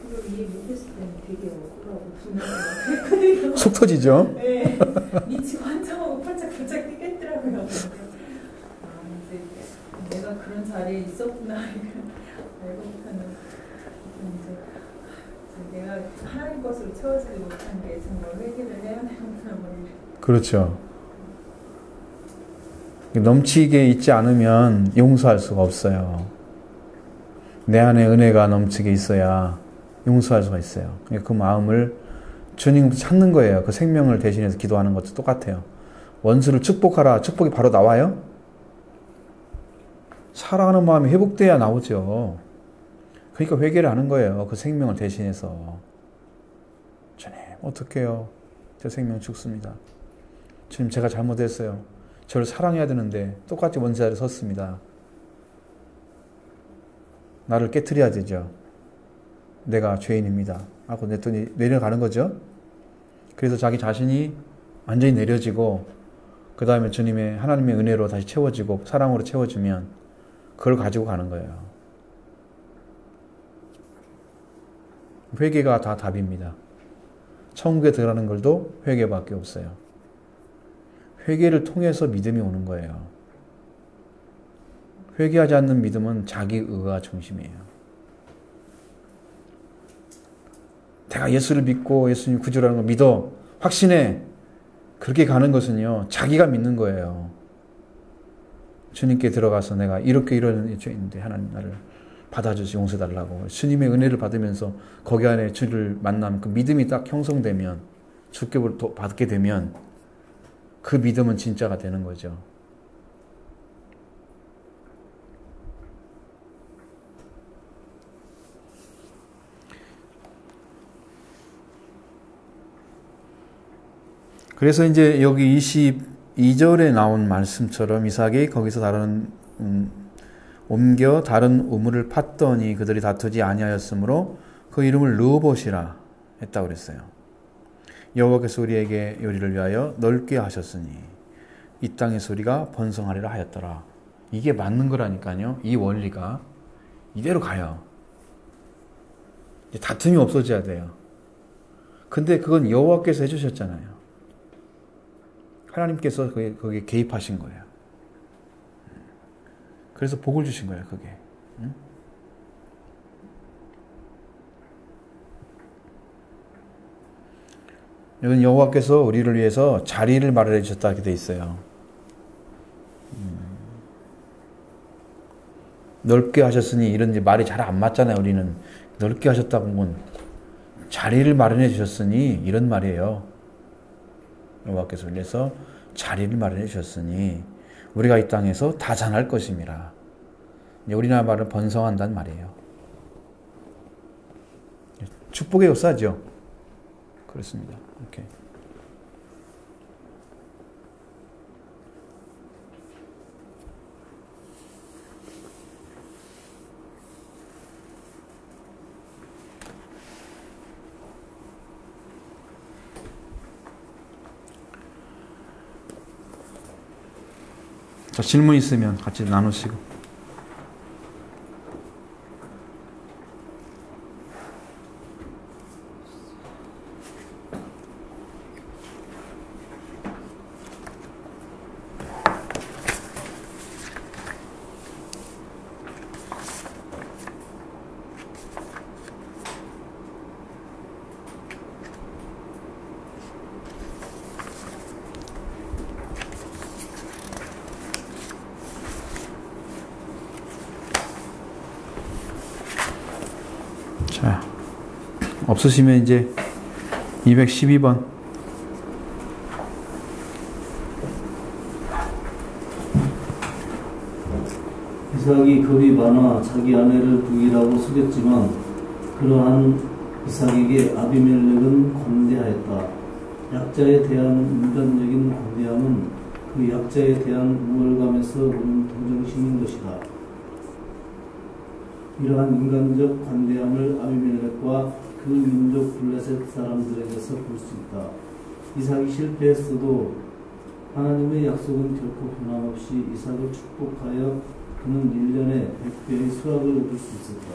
그걸 이해 못했을 때는 되게 억울하고 분명히 속 터지죠? 네. 미치고 한참하고 팔짝팔짝 뛰겠더라고요. 이제 내가 그런 자리에 있었구나. 알고 못하는 이제 내가 하나님 것으로 채워지지 못한 게 정말 회개를 해야 되는구나. 그렇죠. 넘치게 있지 않으면 용서할 수가 없어요. 내 안에 은혜가 넘치게 있어야 용서할 수가 있어요. 그 마음을 주님 찾는 거예요. 그 생명을 대신해서 기도하는 것도 똑같아요. 원수를 축복하라. 축복이 바로 나와요? 사랑하는 마음이 회복돼야 나오죠. 그러니까 회개를 하는 거예요. 그 생명을 대신해서. 주님, 어떡해요? 저 생명 죽습니다. 주님, 제가 잘못했어요. 저를 사랑해야 되는데 똑같이 원수 자리에 섰습니다. 나를 깨트려야 되죠. 내가 죄인입니다. 하고 냈더니 내려가는 거죠. 그래서 자기 자신이 완전히 내려지고 그 다음에 주님의 하나님의 은혜로 다시 채워지고 사랑으로 채워지면 그걸 가지고 가는 거예요. 회개가 다 답입니다. 천국에 들어가는 걸도 회개밖에 없어요. 회개를 통해서 믿음이 오는 거예요. 회개하지 않는 믿음은 자기 의가 중심이에요. 내가 예수를 믿고 예수님 구주라는 걸 믿어 확신해 그렇게 가는 것은요 자기가 믿는 거예요. 주님께 들어가서 내가 이렇게 이런 죄인데 하나님 나를 받아주시 용서달라고 주님의 은혜를 받으면서 거기 안에 주를 만나면 그 믿음이 딱 형성되면 주격을 받게 되면 그 믿음은 진짜가 되는 거죠. 그래서 이제 여기 22절에 나온 말씀처럼 이삭이 거기서 옮겨 다른 우물을 팠더니 그들이 다투지 아니하였으므로 그 이름을 르호봇이라 했다고 그랬어요. 여호와께서 우리에게 요리를 위하여 넓게 하셨으니 이 땅의 소리가 번성하리라 하였더라. 이게 맞는 거라니까요. 이 원리가 이대로 가요. 이제 다툼이 없어져야 돼요. 근데 그건 여호와께서 해주셨잖아요. 하나님께서 거기에 개입하신 거예요. 그래서 복을 주신 거예요, 그게. 응? 이건 여호와께서 우리를 위해서 자리를 마련해 주셨다 이렇게 돼 있어요. 넓게 하셨으니 이런 말이 잘 안 맞잖아요. 우리는 넓게 하셨다는 건 자리를 마련해 주셨으니 이런 말이에요. 여호와께서 위해서 자리를 마련해 주셨으니 우리가 이 땅에서 다산할 것임이라. 우리나라 말은 번성한다는 말이에요. 축복의 역사죠. 그렇습니다. 이렇게. 자, 질문 있으면 같이 나누시고. 자, 없으시면 이제 212번. 이삭이 겁이 많아 자기 아내를 부인하고 속였지만 그러한 이삭에게 아비멜렉은 관대하였다. 약자에 대한 인간적인 관대함은 그 약자에 대한 우월감에서 오는 동정심인 것이다. 이러한 인간적 관대함을 아비멜렉과 그 민족 블레셋 사람들에게서 볼 수 있다. 이삭이 실패했어도 하나님의 약속은 결코 변함없이 이삭을 축복하여 그는 1년에 100배의 수확을 얻을 수 있었다.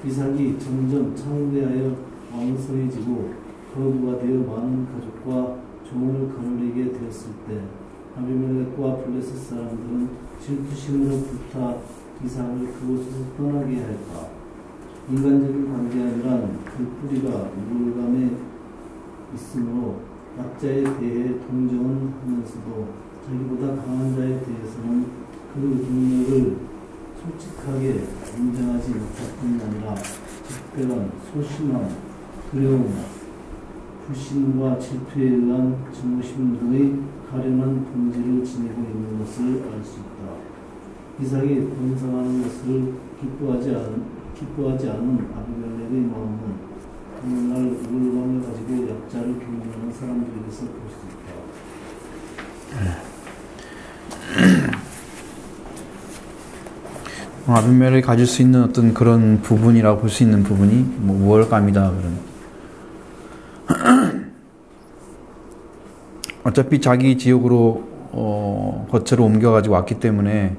이삭이 점점 창대하여 왕성해지고 거부가 되어 많은 가족과 종을 거느리게 되었을 때 아비멜렉과 블레셋 사람들은 질투심으로 불타 이삭을 그곳에서 떠나게 할까. 인간적인 관계아니란 그 뿌리가 우월감에 있으므로 약자에 대해 동정은 하면서도 자기보다 강한 자에 대해서는 그 능력을 솔직하게 인정하지 못할 뿐 아니라 특별한 소심함, 두려움, 불신과 질투에 의한 증오심 등의 가련한 본질을 지니고 있는 것을 알 수 있다. 이삭이 번성하는 것을 기뻐하지 않은 아비멜렉의 마음은 오늘날 우월감을 가지고 약자를 경멸하는 사람들에게서 볼 수 있다. 아비멜렉이 가질 수 있는 어떤 그런 부분이라고 볼 수 있는 부분이 뭐 우월감이다 그런. 어차피 자기 지역으로 거처로 옮겨가지고 왔기 때문에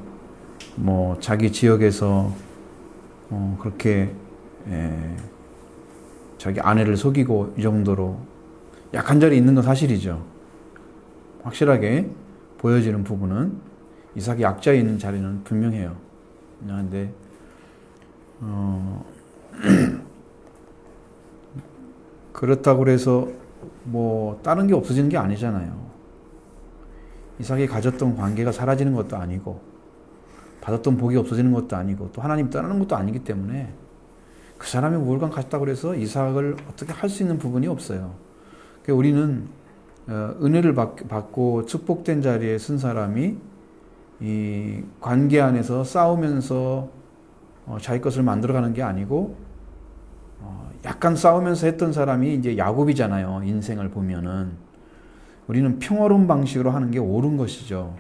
뭐 자기 지역에서 그렇게 자기 아내를 속이고 이 정도로 약한 자리에 있는 건 사실이죠. 확실하게 보여지는 부분은 이삭이 약자에 있는 자리는 분명해요. 그런데 그렇다고 해서 뭐 다른 게 없어지는 게 아니잖아요. 이삭이 가졌던 관계가 사라지는 것도 아니고 받았던 복이 없어지는 것도 아니고 또 하나님 떠나는 것도 아니기 때문에 그 사람이 우월감 가졌다고 해서 이삭을 어떻게 할 수 있는 부분이 없어요. 그러니까 우리는 은혜를 받고 축복된 자리에 쓴 사람이 이 관계 안에서 싸우면서 자기 것을 만들어가는 게 아니고 약간 싸우면서 했던 사람이 이제 야곱이잖아요. 인생을 보면은 우리는 평화로운 방식으로 하는 게 옳은 것이죠.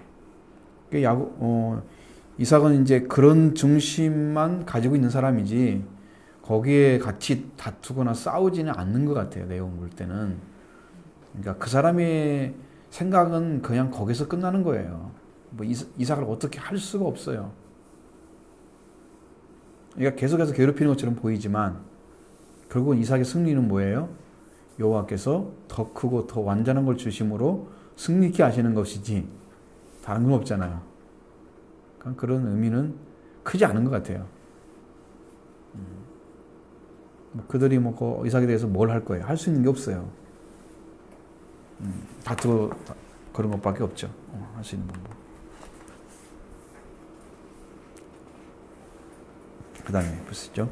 이삭은 이제 그런 중심만 가지고 있는 사람이지 거기에 같이 다투거나 싸우지는 않는 것 같아요. 내용 볼 때는. 그러니까 그 사람의 생각은 그냥 거기서 끝나는 거예요. 뭐 이삭을 어떻게 할 수가 없어요. 그러니까 계속해서 괴롭히는 것처럼 보이지만 결국은 이삭의 승리는 뭐예요? 여호와께서 더 크고 더 완전한 걸 주심으로 승리 있게 하시는 것이지 다른 건 없잖아요. 그러니까 그런 의미는 크지 않은 것 같아요. 그들이 뭐 이삭에 대해서 뭘 할 거예요? 할 수 있는 게 없어요. 다투고 그런 것밖에 없죠. 할 수 있는 방법. 그 다음에 보시죠.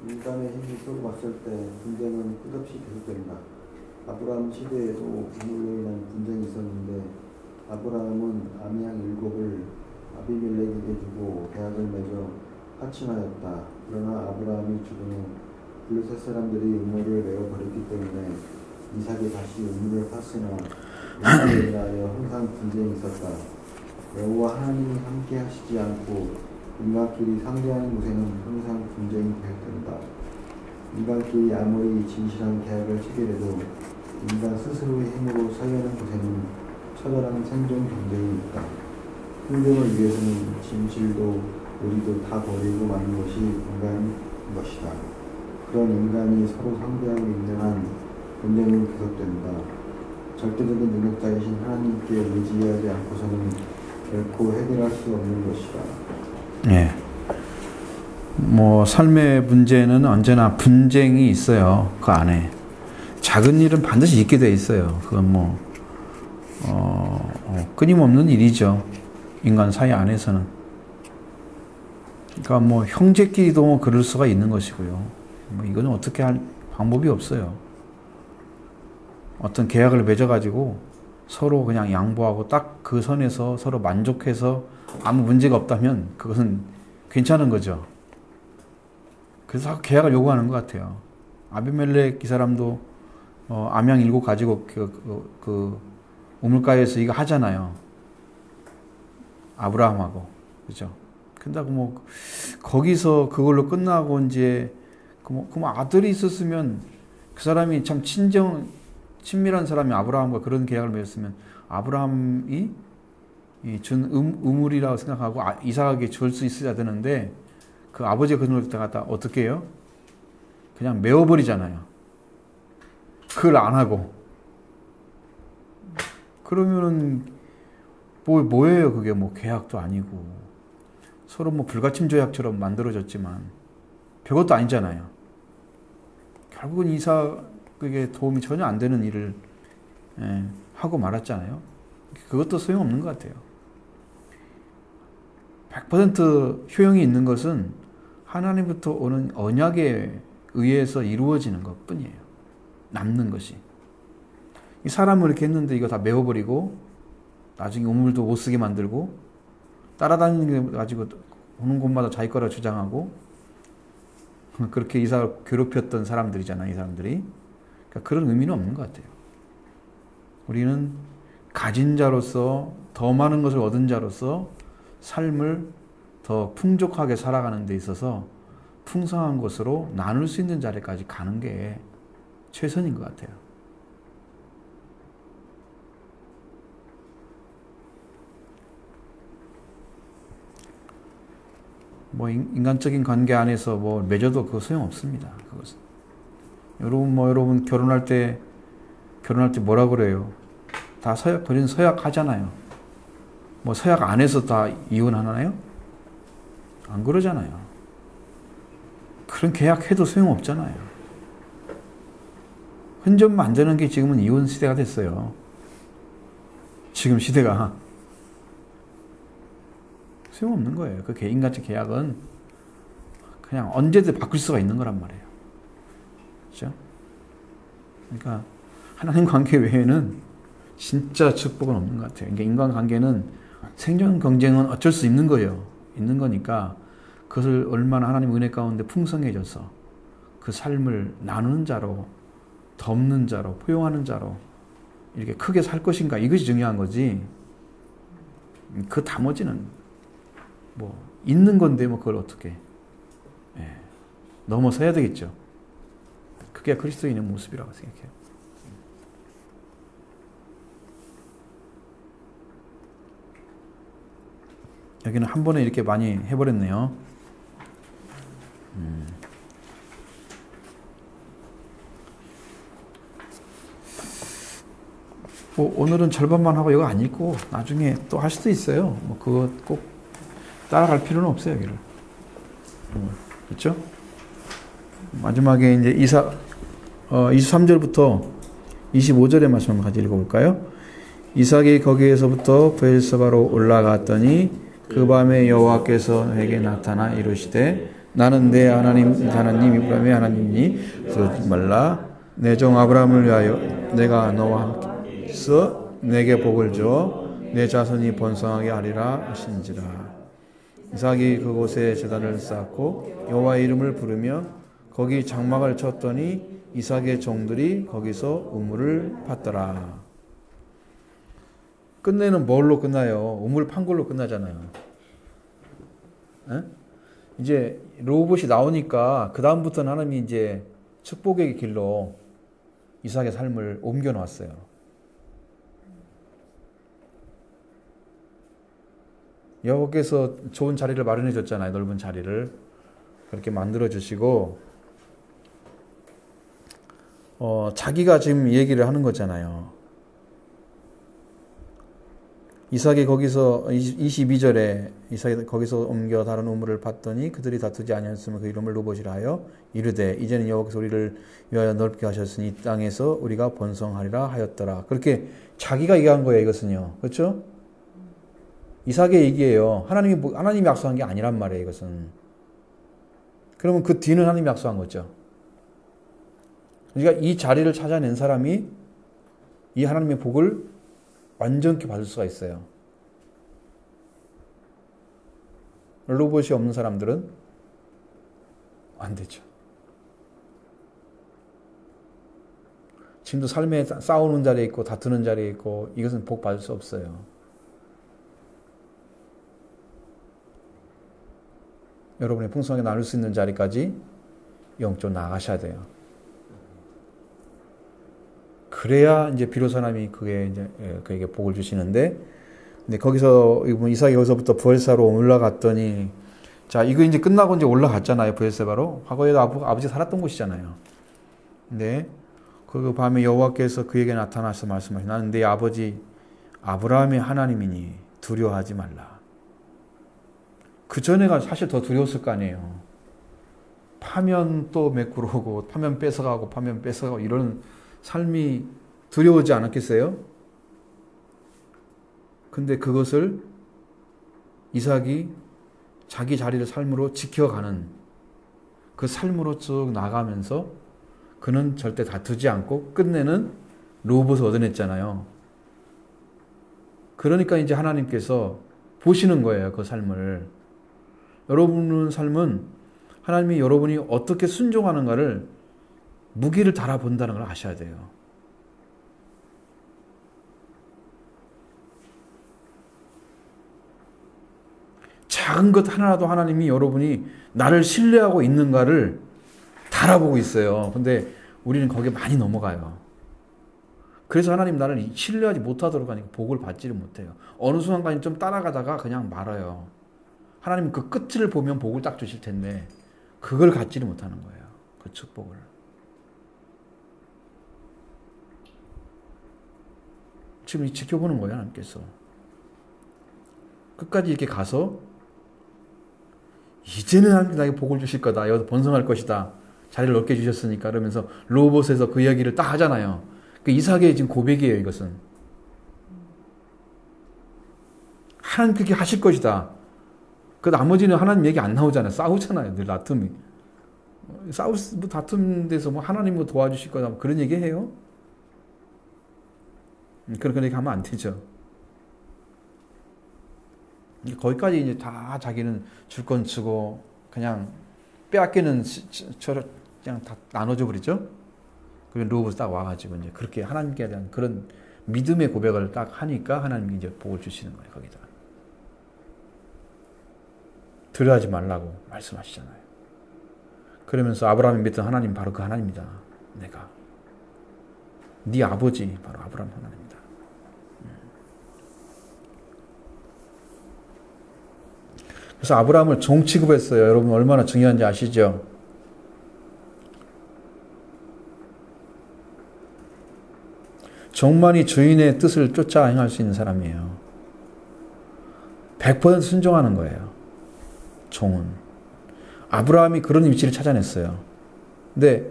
인간의 힘이 쏟고 왔을 때 분쟁은 끝없이 계속된다. 아브라함 시대에도 우물로 인한 분쟁이 있었는데 아브라함은 아미양 7을 아비멜렉에게 주고 계약을 맺어 파친하였다. 그러나 아브라함이 죽은 후 블레셋 사람들이 우물을 메어버렸기 때문에 이삭이 다시 우물을 팠으나 우물에 인하여 항상 분쟁이 있었다. 여호와 하나님이 함께 하시지 않고 인간끼리 상대하는 곳에는 항상 분쟁이 계속된다. 인간끼리 아무리 진실한 계약을 체결해도 인간 스스로의 힘으로 서려는 곳에는 처절한 생존 경쟁이 있다. 생존을 위해서는 진실도 의리도 다 버리고 마는 것이 인간인 것이다. 그런 인간이 서로 상대하고 있는 한 분쟁은 계속된다. 절대적인 능력자이신 하나님께 의지하지 않고서는 결코 해결할 수 없는 것이다. 예. 뭐 삶의 문제는 언제나 분쟁이 있어요. 그 안에 작은 일은 반드시 있게 돼 있어요. 그건 뭐 끊임없는 일이죠. 인간 사이 안에서는. 그러니까 뭐 형제끼리도 뭐 그럴 수가 있는 것이고요. 뭐 이거는 어떻게 할 방법이 없어요. 어떤 계약을 맺어가지고 서로 그냥 양보하고 딱 그 선에서 서로 만족해서 아무 문제가 없다면 그것은 괜찮은 거죠. 그래서 계약을 요구하는 것 같아요. 아비멜렉 이 사람도 암양 7 가지고 그 우물가에서 이거 하잖아요. 아브라함하고. 그죠? 근데 뭐 거기서 그걸로 끝나고 이제 그 아들이 있었으면 그 사람이 참 친밀한 사람이 아브라함과 그런 계약을 맺었으면 아브라함이 준 우물이라고 생각하고 이삭에게 줄 수 있어야 되는데 그 아버지가 그걸 갖다 어떻게 해요? 그냥 메워버리잖아요. 그걸 안 하고. 그러면은 뭐예요? 그게 뭐 계약도 아니고 서로 뭐 불가침 조약처럼 만들어졌지만 별것도 아니잖아요. 결국은 이삭에게 도움이 전혀 안 되는 일을 하고 말았잖아요. 그것도 소용없는 것 같아요. 100% 효용이 있는 것은 하나님부터 오는 언약에 의해서 이루어지는 것 뿐이에요. 남는 것이. 이 사람을 이렇게 했는데 이거 다 메워버리고 나중에 우물도 못 쓰게 만들고 따라다니는 게 가지고 오는 곳마다 자기 거라 주장하고 그렇게 이삭을 괴롭혔던 사람들이잖아요. 이 사람들이. 그러니까 그런 의미는 없는 것 같아요. 우리는 가진 자로서 더 많은 것을 얻은 자로서 삶을 더 풍족하게 살아가는 데 있어서 풍성한 것으로 나눌 수 있는 자리까지 가는 게 최선인 것 같아요. 뭐 인간적인 관계 안에서 뭐 맺어도 그거 소용없습니다. 그것은. 여러분 결혼할 때 뭐라 그래요? 다 서약, 그런 서약 하잖아요. 뭐 서약 안에서 다 이혼하나요? 안 그러잖아요. 그런 계약해도 소용없잖아요. 흔적 만드는 게 지금은 이혼 시대가 됐어요. 지금 시대가. 소용없는 거예요. 그 인간적 계약은 그냥 언제든 바꿀 수가 있는 거란 말이에요. 그렇죠? 그러니까 하나님 관계 외에는 진짜 축복은 없는 것 같아요. 그러니까 인간관계는 생존 경쟁은 어쩔 수 있는 거예요. 있는 거니까 그것을 얼마나 하나님 은혜 가운데 풍성해져서 그 삶을 나누는 자로, 덮는 자로, 포용하는 자로 이렇게 크게 살 것인가, 이것이 중요한 거지. 그 나머지는 뭐 있는 건데 뭐 그걸 어떻게 넘어서야 되겠죠. 그게 그리스도인의 모습이라고 생각해요. 여기는 한 번에 이렇게 많이 해버렸네요. 뭐 오늘은 절반만 하고 이거 안 읽고 나중에 또 할 수도 있어요. 뭐 그거 꼭 따라갈 필요는 없어요, 여기를. 그렇죠? 마지막에 이제 23절부터 25절의 말씀 한번 같이 읽어볼까요? 이삭이 거기에서부터 브엘세바로 올라갔더니 그 밤에 여호와께서 내게 나타나 이르시되 나는 내 하나님 이브라임의 하나님이니 두려워하지 말라. 내 종 아브라함을 위하여 내가 너와 함께 있어 내게 복을 주어 내 자손이 번성하게 하리라 하신지라. 이삭이 그곳에 제단을 쌓고 여호와의 이름을 부르며 거기 장막을 쳤더니 이삭의 종들이 거기서 우물을 팠더라. 끝내는 뭘로 끝나요? 우물 판 걸로 끝나잖아요. 에? 이제 로봇이 나오니까 그 다음부터는 하나님이 이제 축복의 길로 이삭의 삶을 옮겨 놨어요. 여호와께서 좋은 자리를 마련해 줬잖아요. 넓은 자리를 그렇게 만들어 주시고 자기가 지금 얘기를 하는 거잖아요. 이삭이 거기서 22절에 이삭이 거기서 옮겨 다른 우물을 팠더니 그들이 다투지 아니하였으면 그 이름을 루봇이라 하여 이르되 이제는 여호와께서 우리를 위하여 넓게 하셨으니 이 땅에서 우리가 번성하리라 하였더라. 그렇게 자기가 얘기한 거예요. 이것은요. 그렇죠? 이삭의 얘기예요. 하나님이 약속한 게 아니란 말이에요. 이것은. 그러면 그 뒤는 하나님이 약속한 거죠. 그러니까 이 자리를 찾아낸 사람이 이 하나님의 복을 완전히 받을 수가 있어요. 로봇이 없는 사람들은 안 되죠. 지금도 삶에 싸우는 자리에 있고 다투는 자리에 있고 이것은 복 받을 수 없어요. 여러분의 풍성하게 나눌 수 있는 자리까지 영적으로 나가셔야 돼요. 그래야 이제 비로소 하나님이 그에게 복을 주시는데, 근데 거기서 이삭이 여기서부터 브엘세바로 올라갔더니, 자 이거 이제 끝나고 이제 올라갔잖아요. 브엘세바로. 과거에도 아버지 살았던 곳이잖아요. 근데 그 밤에 여호와께서 그에게 나타나서 말씀하시니 나는 네 아버지 아브라함의 하나님이니 두려워하지 말라. 그 전에가 사실 더 두려웠을 거 아니에요. 파면 또 메꾸러 오고 파면 뺏어가고 파면 뺏어가고 이런 삶이 두려우지 않았겠어요? 근데 그것을 이삭이 자기 자리를 삶으로 지켜가는 그 삶으로 쭉 나가면서 그는 절대 다투지 않고 끝내는 로봇을 얻어냈잖아요. 그러니까 이제 하나님께서 보시는 거예요. 그 삶을. 여러분의 삶은 하나님이 여러분이 어떻게 순종하는가를 무기를 달아본다는 걸 아셔야 돼요. 작은 것 하나라도 하나님이 여러분이 나를 신뢰하고 있는가를 달아보고 있어요. 근데 우리는 거기에 많이 넘어가요. 그래서 하나님 나를 신뢰하지 못하도록 하니까 복을 받지를 못해요. 어느 순간까지 좀 따라가다가 그냥 말아요. 하나님은 그 끝을 보면 복을 딱 주실 텐데 그걸 갖지를 못하는 거예요. 그 축복을. 지금 지켜보는 거예요, 하나님께서. 끝까지 이렇게 가서 이제는 하나님 나에게 복을 주실 거다. 여기서 번성할 것이다. 자리를 넓게 주셨으니까. 그러면서 로봇에서 그 이야기를 딱 하잖아요. 그 이삭의 지금 고백이에요, 이것은. 하나님 그렇게 하실 것이다. 그 나머지는 하나님 얘기 안 나오잖아요. 싸우잖아요. 늘 다툼이. 뭐 다툼 데서 뭐 하나님 뭐 도와주실 거다. 그런 얘기 해요? 그런 얘기 하면 안 되죠. 거기까지 이제 다 자기는 줄 건 주고 그냥 빼앗기는 처럼 그냥 다 나눠줘 버리죠. 그리고 로봇이 딱 와가지고 이제 그렇게 하나님께 대한 그런 믿음의 고백을 딱 하니까 하나님이 이제 복을 주시는 거예요. 거기다. 두려워하지 말라고 말씀하시잖아요. 그러면서 아브라함이 믿던 하나님 바로 그 하나님이다. 내가 네 아버지 바로 아브라함 하나님이다. 그래서 아브라함을 종 취급했어요. 여러분 얼마나 중요한지 아시죠? 종만이 주인의 뜻을 쫓아 행할 수 있는 사람이에요. 100% 순종하는 거예요. 종은. 아브라함이 그런 위치를 찾아냈어요. 근데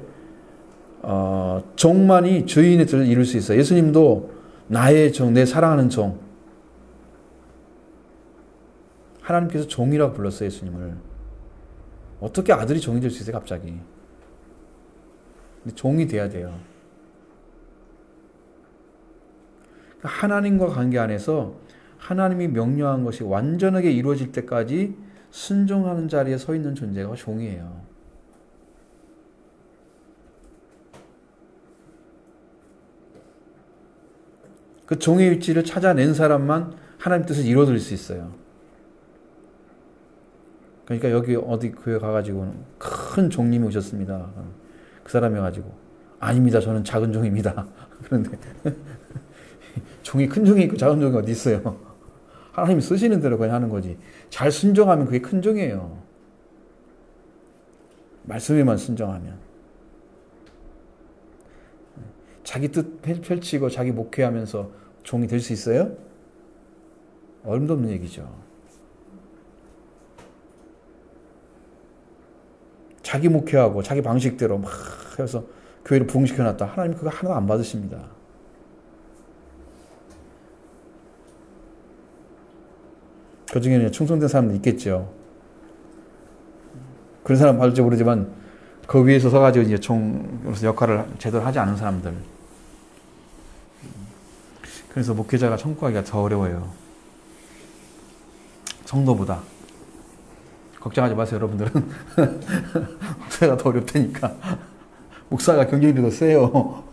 종만이 주인의 뜻을 이룰 수 있어요. 예수님도 나의 종, 내 사랑하는 종. 하나님께서 종이라고 불렀어요, 예수님을. 어떻게 아들이 종이 될 수 있어요, 갑자기? 근데 종이 돼야 돼요. 하나님과 관계 안에서 하나님이 명령한 것이 완전하게 이루어질 때까지 순종하는 자리에 서 있는 존재가 종이에요. 그 종의 위치를 찾아낸 사람만 하나님 뜻을 이루어드릴 수 있어요. 그러니까 여기 어디 교회 가가지고 큰 종님이 오셨습니다. 그 사람이 가지고 아닙니다. 저는 작은 종입니다. 그런데 종이 큰 종이 있고 작은 종이 어디 있어요? 하나님이 쓰시는 대로 그냥 하는 거지. 잘 순종하면 그게 큰 종이에요. 말씀에만 순종하면. 자기 뜻 펼치고 자기 목회하면서 종이 될 수 있어요? 어림도 없는 얘기죠. 자기 목회하고 자기 방식대로 막 해서 교회를 부흥시켜놨다. 하나님 그거 하나도 안 받으십니다. 그 중에는 충성된 사람도 있겠죠. 그런 사람 받을지 모르지만 그 위에서 서가지고 이제 총으로서 역할을 제대로 하지 않은 사람들. 그래서 목회자가 천국 가기가 더 어려워요. 성도보다. 걱정하지 마세요, 여러분들은. 목사가 더 어렵다니까. 목사가 경쟁률이 더 세요.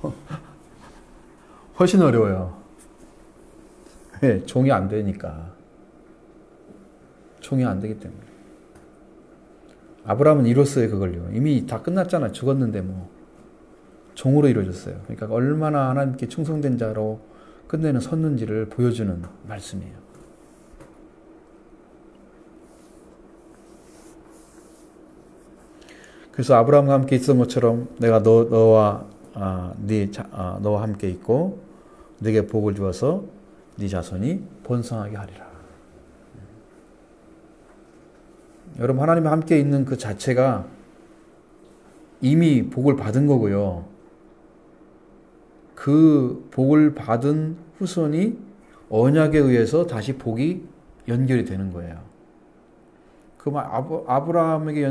훨씬 어려워요. 네, 종이 안 되니까. 종이 안 되기 때문에. 아브라함은 이뤘어요, 그걸요. 이미 다 끝났잖아. 죽었는데 뭐. 종으로 이루어졌어요. 그러니까 얼마나 하나님께 충성된 자로 끝내는 섰는지를 보여주는 말씀이에요. 그래서 아브라함과 함께 있었던 것처럼 내가 너와 함께 있고 네게 복을 주어서 네 자손이 번성하게 하리라. 여러분 하나님과 함께 있는 그 자체가 이미 복을 받은 거고요. 그 복을 받은 후손이 언약에 의해서 다시 복이 연결이 되는 거예요. 그 아브라함에게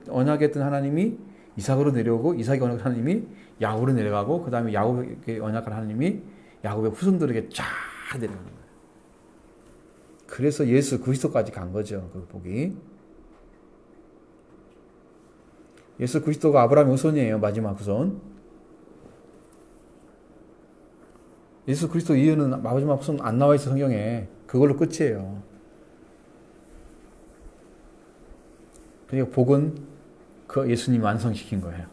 언약했던 하나님이 이삭으로 내려오고 이삭의 언약한 하나님이 야곱으로 내려가고 그 다음에 야곱에게 언약한 하나님이 야곱의 후손들에게 쫙 내려가는 거예요. 그래서 예수 그리스도까지 간 거죠. 그 복이. 예수 그리스도가 아브라함의 후손이에요. 마지막 후손. 예수 그리스도 이유는 마지막 후손 안 나와 있어 성경에. 그걸로 끝이에요. 그러니까 복은 그 예수님 완성시킨 거예요.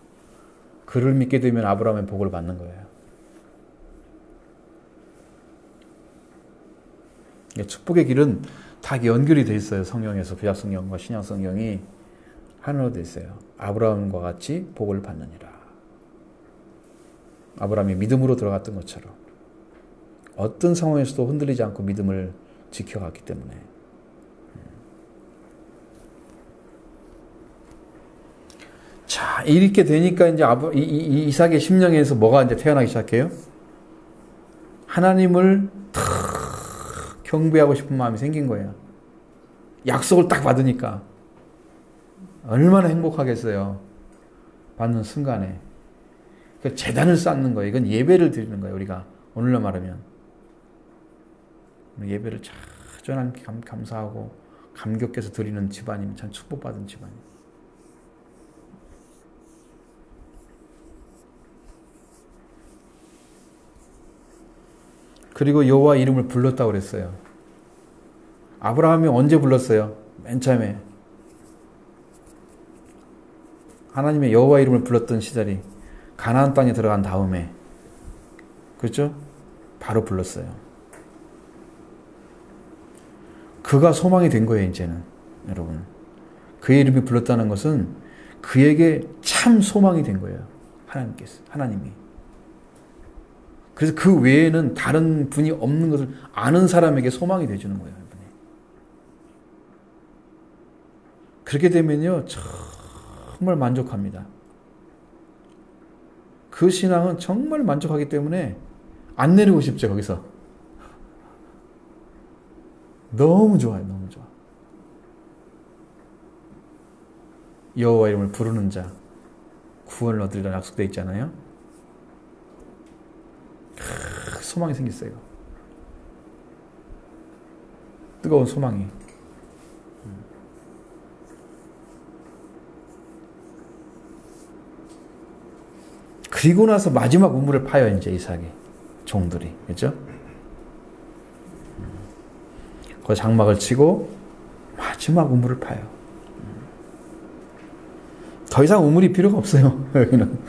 그를 믿게 되면 아브라함의 복을 받는 거예요. 축복의 길은 다 연결이 돼 있어요. 성경에서 구약 성경과 신약 성경이 하나로 돼 있어요. 아브라함과 같이 복을 받느니라. 아브라함이 믿음으로 들어갔던 것처럼 어떤 상황에서도 흔들리지 않고 믿음을 지켜갔기 때문에. 자, 이렇게 되니까 이제 이삭의 심령에서 뭐가 이제 태어나기 시작해요? 하나님을 탁 경배하고 싶은 마음이 생긴 거예요. 약속을 딱 받으니까. 얼마나 행복하겠어요. 받는 순간에. 그 제단을 쌓는 거예요. 이건 예배를 드리는 거예요. 우리가 오늘날 말하면. 예배를 자주 감사하고 감격해서 드리는 집안이면 참 축복받은 집안이에요. 그리고 여호와 이름을 불렀다고 그랬어요. 아브라함이 언제 불렀어요? 맨 처음에. 하나님의 여호와 이름을 불렀던 시절이 가나안 땅에 들어간 다음에. 그렇죠? 바로 불렀어요. 그가 소망이 된 거예요, 이제는. 여러분. 그의 이름이 불렀다는 것은 그에게 참 소망이 된 거예요. 하나님이. 그래서 그 외에는 다른 분이 없는 것을 아는 사람에게 소망이 되어주는 거예요. 그렇게 되면요, 정말 만족합니다. 그 신앙은 정말 만족하기 때문에 안 내리고 싶죠, 거기서. 너무 좋아요, 너무 좋아. 여호와 이름을 부르는 자, 구원을 얻으리라 약속되어 있잖아요. 소망이 생겼어요. 뜨거운 소망이. 그리고 나서 마지막 우물을 파요, 이제 이삭이. 종들이. 그죠? 그 장막을 치고 마지막 우물을 파요. 더 이상 우물이 필요가 없어요, 여기는.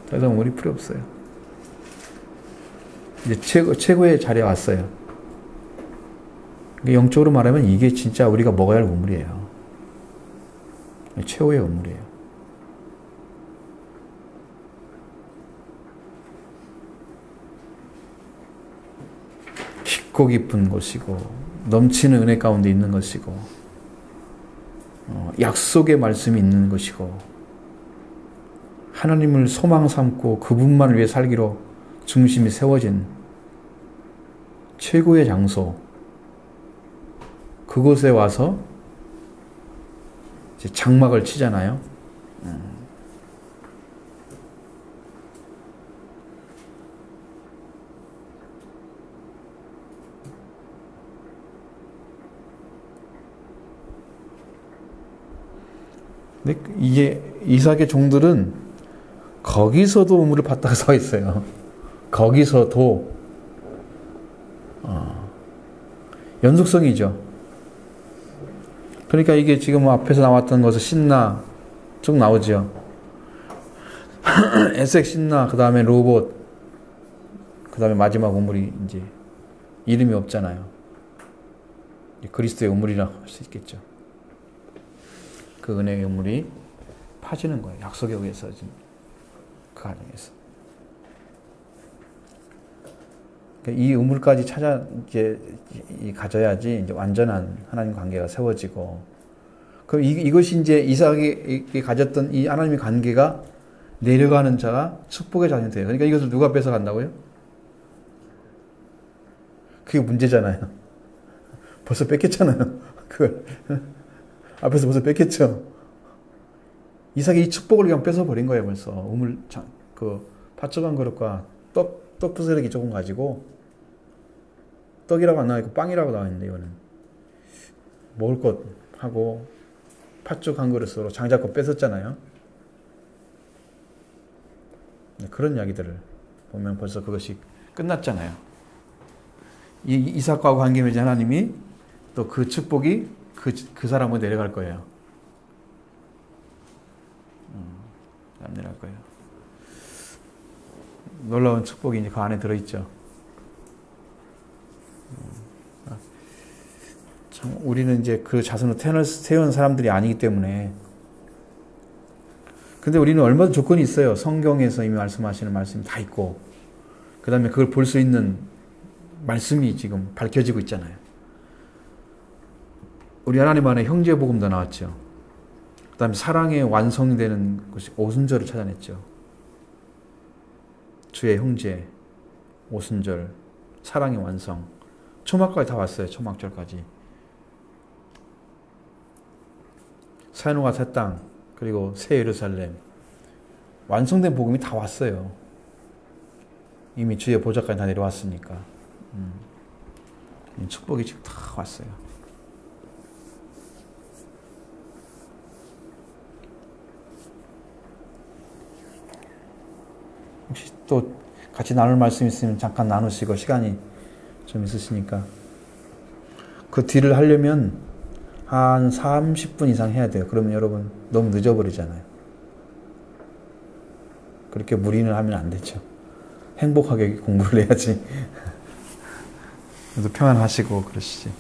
더 이상 우물이 필요 없어요. 이제 최고의 자리에 왔어요. 영적으로 말하면 이게 진짜 우리가 먹어야 할 우물이에요. 최후의 우물이에요. 깊고 깊은 곳이고 넘치는 은혜 가운데 있는 것이고 약속의 말씀이 있는 것이고 하나님을 소망 삼고 그분만을 위해 살기로 중심이 세워진 최고의 장소, 그곳에 와서 이제 장막을 치잖아요. 근데 이게 이삭의 종들은 거기서도 우물을 받다가 서 있어요. 거기서도 연속성이죠. 그러니까 이게 지금 앞에서 나왔던 것은 신나 쭉 나오죠. 에색 신나, 그 다음에 로봇, 그 다음에 마지막 우물이 이제 이름이 없잖아요. 그리스도의 우물이라고 할 수 있겠죠. 그 은혜의 우물이 파지는 거예요. 약속에 의해서 그 과정에서. 이 우물까지 가져야지 이제 완전한 하나님 관계가 세워지고, 그럼 이것이 이제 이삭이 가졌던 이 하나님의 관계가 내려가는 자가 축복의 자녀이 돼요. 그러니까 이것을 누가 뺏어간다고요? 그게 문제잖아요. 벌써 뺏겼잖아요. 그걸 앞에서 벌써 뺏겼죠. 이삭이 이 축복을 그냥 뺏어버린 거예요. 벌써 팥죽 한 그릇과 떡 부스러기 조금 가지고, 떡이라고 안 나와있고 빵이라고 나와있는데, 이거는 먹을 것 하고 팥죽 한 그릇으로 장자권 뺏었잖아요. 그런 이야기들을 보면 벌써 그것이 끝났잖아요. 이삭과 관계 맺은 하나님이 또 그 축복이 그 사람으로 내려갈 거예요. 내려갈 거예요. 놀라운 축복이 이제 그 안에 들어있죠. 참, 우리는 이제 그 자손으로 태어난 사람들이 아니기 때문에. 근데 우리는 얼마나 조건이 있어요. 성경에서 이미 말씀하시는 말씀이 다 있고, 그 다음에 그걸 볼 수 있는 말씀이 지금 밝혀지고 있잖아요. 우리 하나님 안에 형제 복음도 나왔죠. 그 다음에 사랑의 완성되는 것이 오순절을 찾아냈죠. 주의 형제, 오순절, 사랑의 완성. 초막까지 다 왔어요. 초막절까지. 새하늘과 새 땅, 그리고 새 예루살렘. 완성된 복음이 다 왔어요. 이미 주의 보좌까지 다 내려왔으니까. 축복이 지금 다 왔어요. 혹시 또 같이 나눌 말씀 있으면 잠깐 나누시고 시간이 좀 있으시니까. 그 뒤를 하려면 한 30분 이상 해야 돼요. 그러면 여러분 너무 늦어버리잖아요. 그렇게 무리는 하면 안 되죠. 행복하게 공부를 해야지. 그래도 평안하시고 그러시지.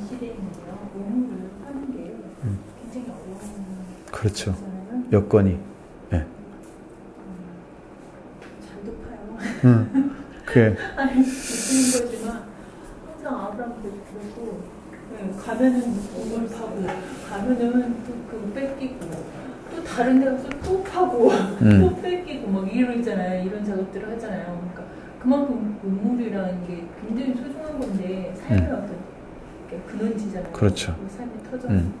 이 시대에는요, 우물을 하는 게 굉장히 어려운 그렇죠. 거잖아요. 여건이. 네. 잘도 파요. 그래. 아니, 웃기는 거지만 항상 아브라함 그러고 가면은 우물 파고 가면은 또 그거 뺏기고 또 다른 데 가서 또 파고 또 뺏기고 막 이러잖아요. 이런 작업들을 하잖아요. 그러니까 그만큼 우물이라는 게 굉장히 소중한 건데 삶의 어떤 근원지잖아요. 그렇죠. 삶의 터전.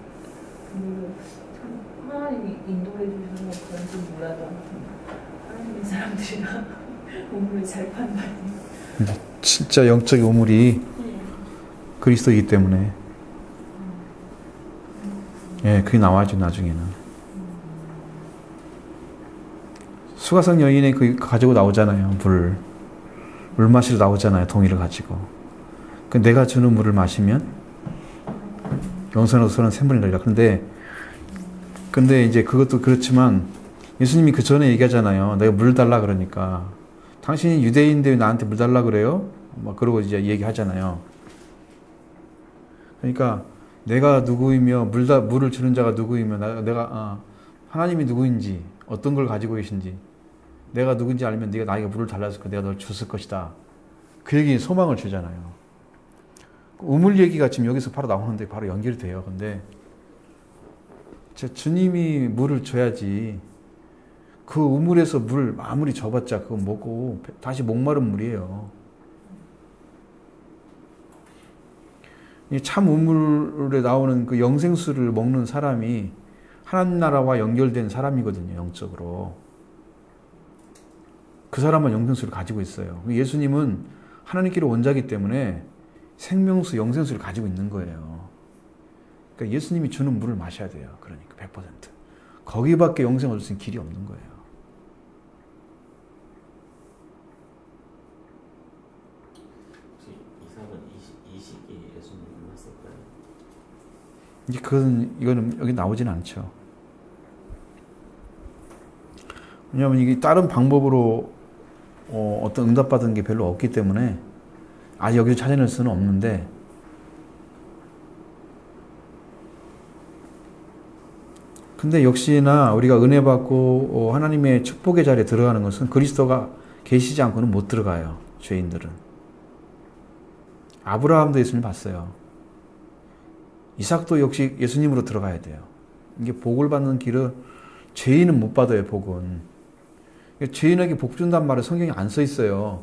그리고 참 하나님이 인도해 주셔서 그런지 몰라도 하나님의 사람들이라 우물을 잘 판다니. 진짜 영적 우물이 그리스도이기 때문에 예, 그게 나와야죠. 나중에는 수가성 여인이 그 가지고 나오잖아요. 물 마시러 나오잖아요. 동이를 가지고. 그 내가 주는 물을 마시면 영생으로서는 샘물이 날라. 근데 이제 그것도 그렇지만 예수님이 그 전에 얘기하잖아요. 내가 물 달라 그러니까 당신이 유대인인데 왜 나한테 물 달라 그래요? 막 그러고 이제 얘기하잖아요. 그러니까 내가 누구이며 물을 주는 자가 누구이며 내가 하나님이 누구인지 어떤 걸 가지고 계신지 내가 누군지 알면 네가 나에게 물을 달라서 내가 널 줬을 것이다. 그 얘기 소망을 주잖아요. 우물 얘기가 지금 여기서 바로 나오는데 바로 연결이 돼요. 근데 주님이 물을 줘야지. 그 우물에서 물 아무리 줘봤자 그거 먹고 다시 목마른 물이에요. 참 우물에 나오는 그 영생수를 먹는 사람이 하나님 나라와 연결된 사람이거든요. 영적으로. 그 사람은 영생수를 가지고 있어요. 예수님은 하나님께로 원자기 때문에 생명수, 영생수를 가지고 있는 거예요. 그러니까 예수님이 주는 물을 마셔야 돼요. 그러니까 100%. 거기밖에 영생을 얻을 수 있는 길이 없는 거예요. 혹시 이삭은 이 시기에 예수님을 만났을까요? 이제 이거는 여기 나오진 않죠. 왜냐하면 이게 다른 방법으로 어떤 응답받은 게 별로 없기 때문에 아직 여기서 찾아낼 수는 없는데 근데 역시나 우리가 은혜 받고 하나님의 축복의 자리에 들어가는 것은 그리스도가 계시지 않고는 못 들어가요. 죄인들은. 아브라함도 예수님 봤어요. 이삭도 역시 예수님으로 들어가야 돼요. 이게 복을 받는 길을 죄인은 못 받아요. 복은. 죄인에게 복 준단 말은 성경에 안 써 있어요.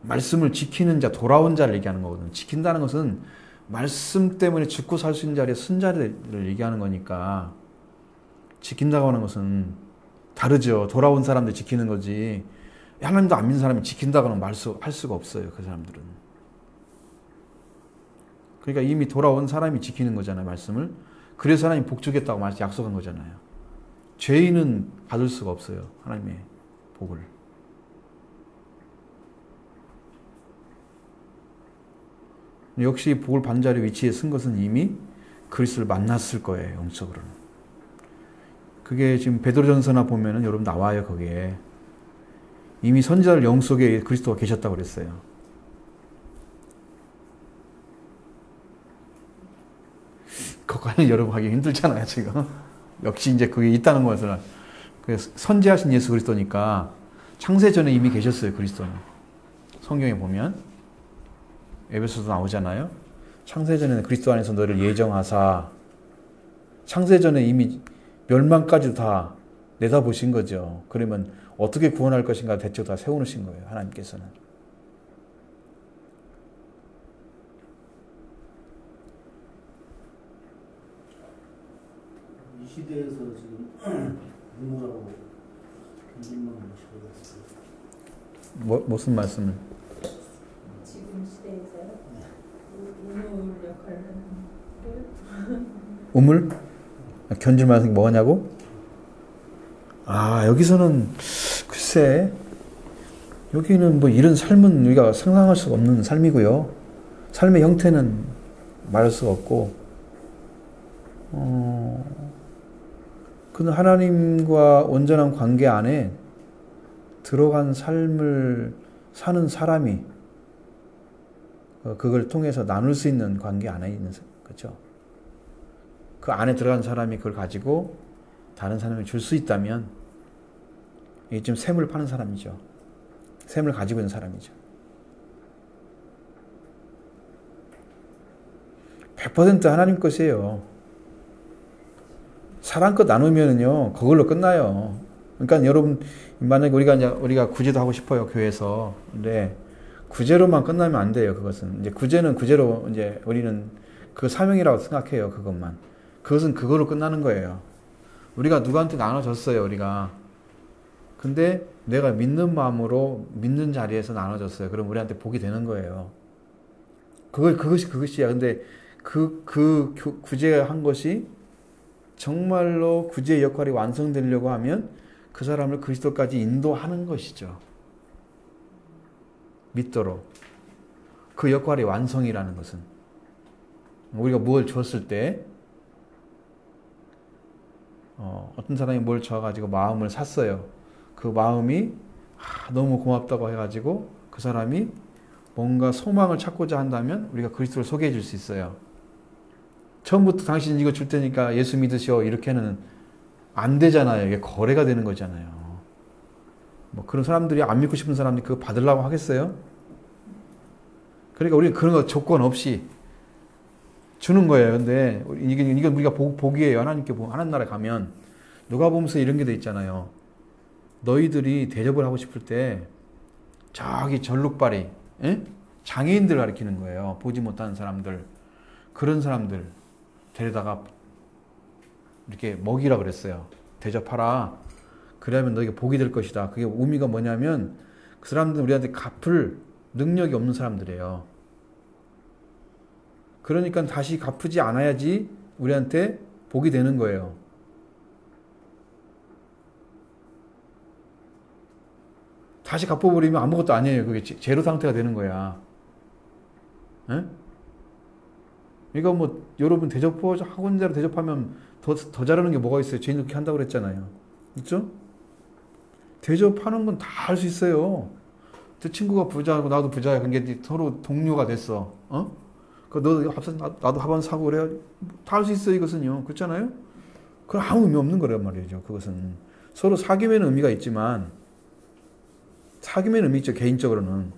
말씀을 지키는 자, 돌아온 자를 얘기하는 거거든요. 지킨다는 것은 말씀 때문에 죽고 살 수 있는 자리에 쓴 자를 얘기하는 거니까 지킨다고 하는 것은 다르죠. 돌아온 사람들 지키는 거지. 하나님도 안 믿는 사람이 지킨다고 하는 할 수가 없어요. 그 사람들은. 그러니까 이미 돌아온 사람이 지키는 거잖아요. 말씀을. 그래서 하나님 복 주겠다고 약속한 거잖아요. 죄인은 받을 수가 없어요. 하나님의 복을. 역시 복을 받는 자리 위치에 쓴 것은 이미 그리스도를 만났을 거예요. 영적으로는. 그게 지금 베드로전서나 보면은 여러분 나와요. 거기에. 이미 선지자들 영 속에 그리스도가 계셨다고 그랬어요. 그것까지 여러분 하기 힘들잖아요, 지금. 역시 이제 그게 있다는 것을. 그래서 선지하신 예수 그리스도니까 창세전에 이미 계셨어요, 그리스도는. 성경에 보면. 에베소서 나오잖아요. 창세전에는 그리스도 안에서 너를 예정하사, 창세전에 이미 멸망까지 다 내다보신 거죠. 그러면 어떻게 구원할 것인가 대책 다 세워놓으신 거예요, 하나님께서는. 이 시대에서 지금 누구라고 견딜만 모시고 있어요. 무슨 말씀을? 지금 시대에서요? 우물 역할을 하는 우물? 견딜만 하는 게 뭐냐고? 여기서는 글쎄, 여기는 뭐 이런 삶은 우리가 상상할 수가 없는 삶이고요. 삶의 형태는 말할 수가 없고, 그는 하나님과 온전한 관계 안에 들어간 삶을 사는 사람이 그걸 통해서 나눌 수 있는 관계 안에 있는 거죠. 그 안에 들어간 사람이 그걸 가지고 다른 사람에게 줄 수 있다면 이게 지금 샘을 파는 사람이죠. 샘을 가지고 있는 사람이죠. 100% 하나님 것이에요. 사랑껏 나누면은요, 그걸로 끝나요. 그러니까 여러분, 만약에 우리가 구제도 하고 싶어요, 교회에서. 근데 구제로만 끝나면 안 돼요, 그것은. 이제 구제는 구제로, 이제 우리는 그 사명이라고 생각해요, 그것만. 그것은 그걸로 끝나는 거예요. 우리가 누구한테 나눠줬어요, 우리가. 근데 내가 믿는 마음으로 믿는 자리에서 나눠줬어요. 그럼 우리한테 복이 되는 거예요. 그것이야. 근데 구제한 것이 정말로 구제의 역할이 완성되려고 하면 그 사람을 그리스도까지 인도하는 것이죠. 믿도록. 그 역할의 완성이라는 것은. 우리가 뭘 줬을 때, 어떤 사람이 뭘 줘가지고 마음을 샀어요. 그 마음이 너무 고맙다고 해가지고 그 사람이 뭔가 소망을 찾고자 한다면 우리가 그리스도를 소개해 줄 수 있어요. 처음부터 당신 이거 줄 테니까 예수 믿으시오 이렇게는 안 되잖아요. 이게 거래가 되는 거잖아요. 뭐 그런 사람들이 안 믿고 싶은 사람들이 그거 받으려고 하겠어요? 그러니까 우리는 그런 거 조건 없이 주는 거예요. 근데 이게 우리가 복이에요. 하나님 나라에 가면 누가복음서 이런 게 돼 있잖아요. 너희들이 대접을 하고 싶을 때 저기 절룩발이 장애인들 가리키는 거예요. 보지 못하는 사람들, 그런 사람들 데려다가 이렇게 먹이라 그랬어요. 대접하라. 그러면 너에게 복이 될 것이다. 그게 의미가 뭐냐면 그 사람들은 우리한테 갚을 능력이 없는 사람들이에요. 그러니까 다시 갚지 않아야지 우리한테 복이 되는 거예요. 다시 갚아버리면 아무것도 아니에요. 그게 제로 상태가 되는 거야. 에? 그러니까 뭐 여러분 학원 있는 대로 대접하면 더 잘하는 게 뭐가 있어요? 죄인 그렇게 한다고 그랬잖아요. 그렇죠? 대접하는 건 다 할 수 있어요. 내 친구가 부자고 나도 부자야. 그게 서로 동료가 됐어. 나도 합원 사고 그래. 다 할 수 있어요. 이것은요. 그렇잖아요? 그럼 아무 의미 없는 거란 말이죠. 그것은 서로 사귐에는 의미가 있지만 사귐에는 의미 있죠. 개인적으로는.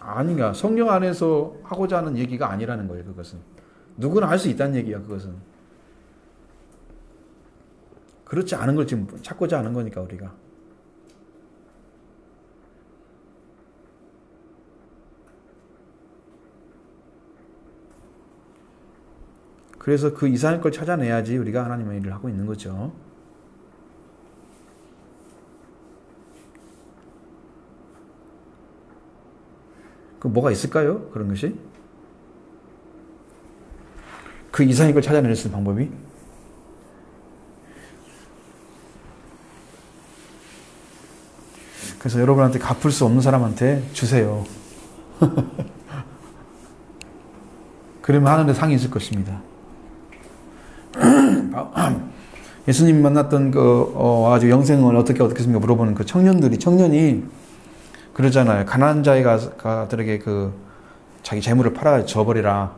아닌가. 성령 안에서 하고자 하는 얘기가 아니라는 거예요. 그것은. 누구나 할 수 있다는 얘기야. 그것은. 그렇지 않은 걸 지금 찾고자 하는 거니까 우리가. 그래서 그 이상의 걸 찾아내야지 우리가 하나님의 일을 하고 있는 거죠. 그 뭐가 있을까요? 그런 것이? 그 이상의 걸 찾아낼 수 있는 방법이? 그래서 여러분한테 갚을 수 없는 사람한테 주세요. 그러면 하늘에 상이 있을 것입니다. 예수님 만났던 아주 영생을 어떻게 했습니까? 물어보는 그 청년이 그러잖아요. 가난한 자들에게 자기 재물을 팔아 줘버리라.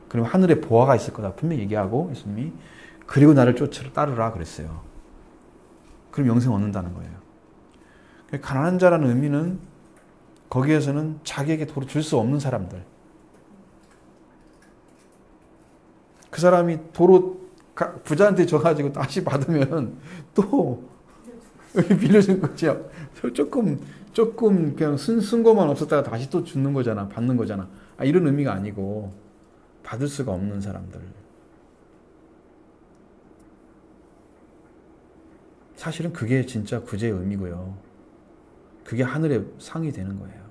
그럼 하늘에 보화가 있을 거다 분명히 얘기하고 예수님이 그리고 나를 따르라 그랬어요. 그럼 영생 얻는다는 거예요. 가난한 자라는 의미는 거기에서는 자기에게 도로 줄 수 없는 사람들. 그 사람이 도로 부자한테 줘가지고 다시 받으면 또 빌려준 거죠. 조금 그냥 순고만 없었다가 다시 또 주는 거잖아. 받는 거잖아. 이런 의미가 아니고 받을 수가 없는 사람들. 사실은 그게 진짜 구제의 의미고요. 그게 하늘의 상이 되는 거예요.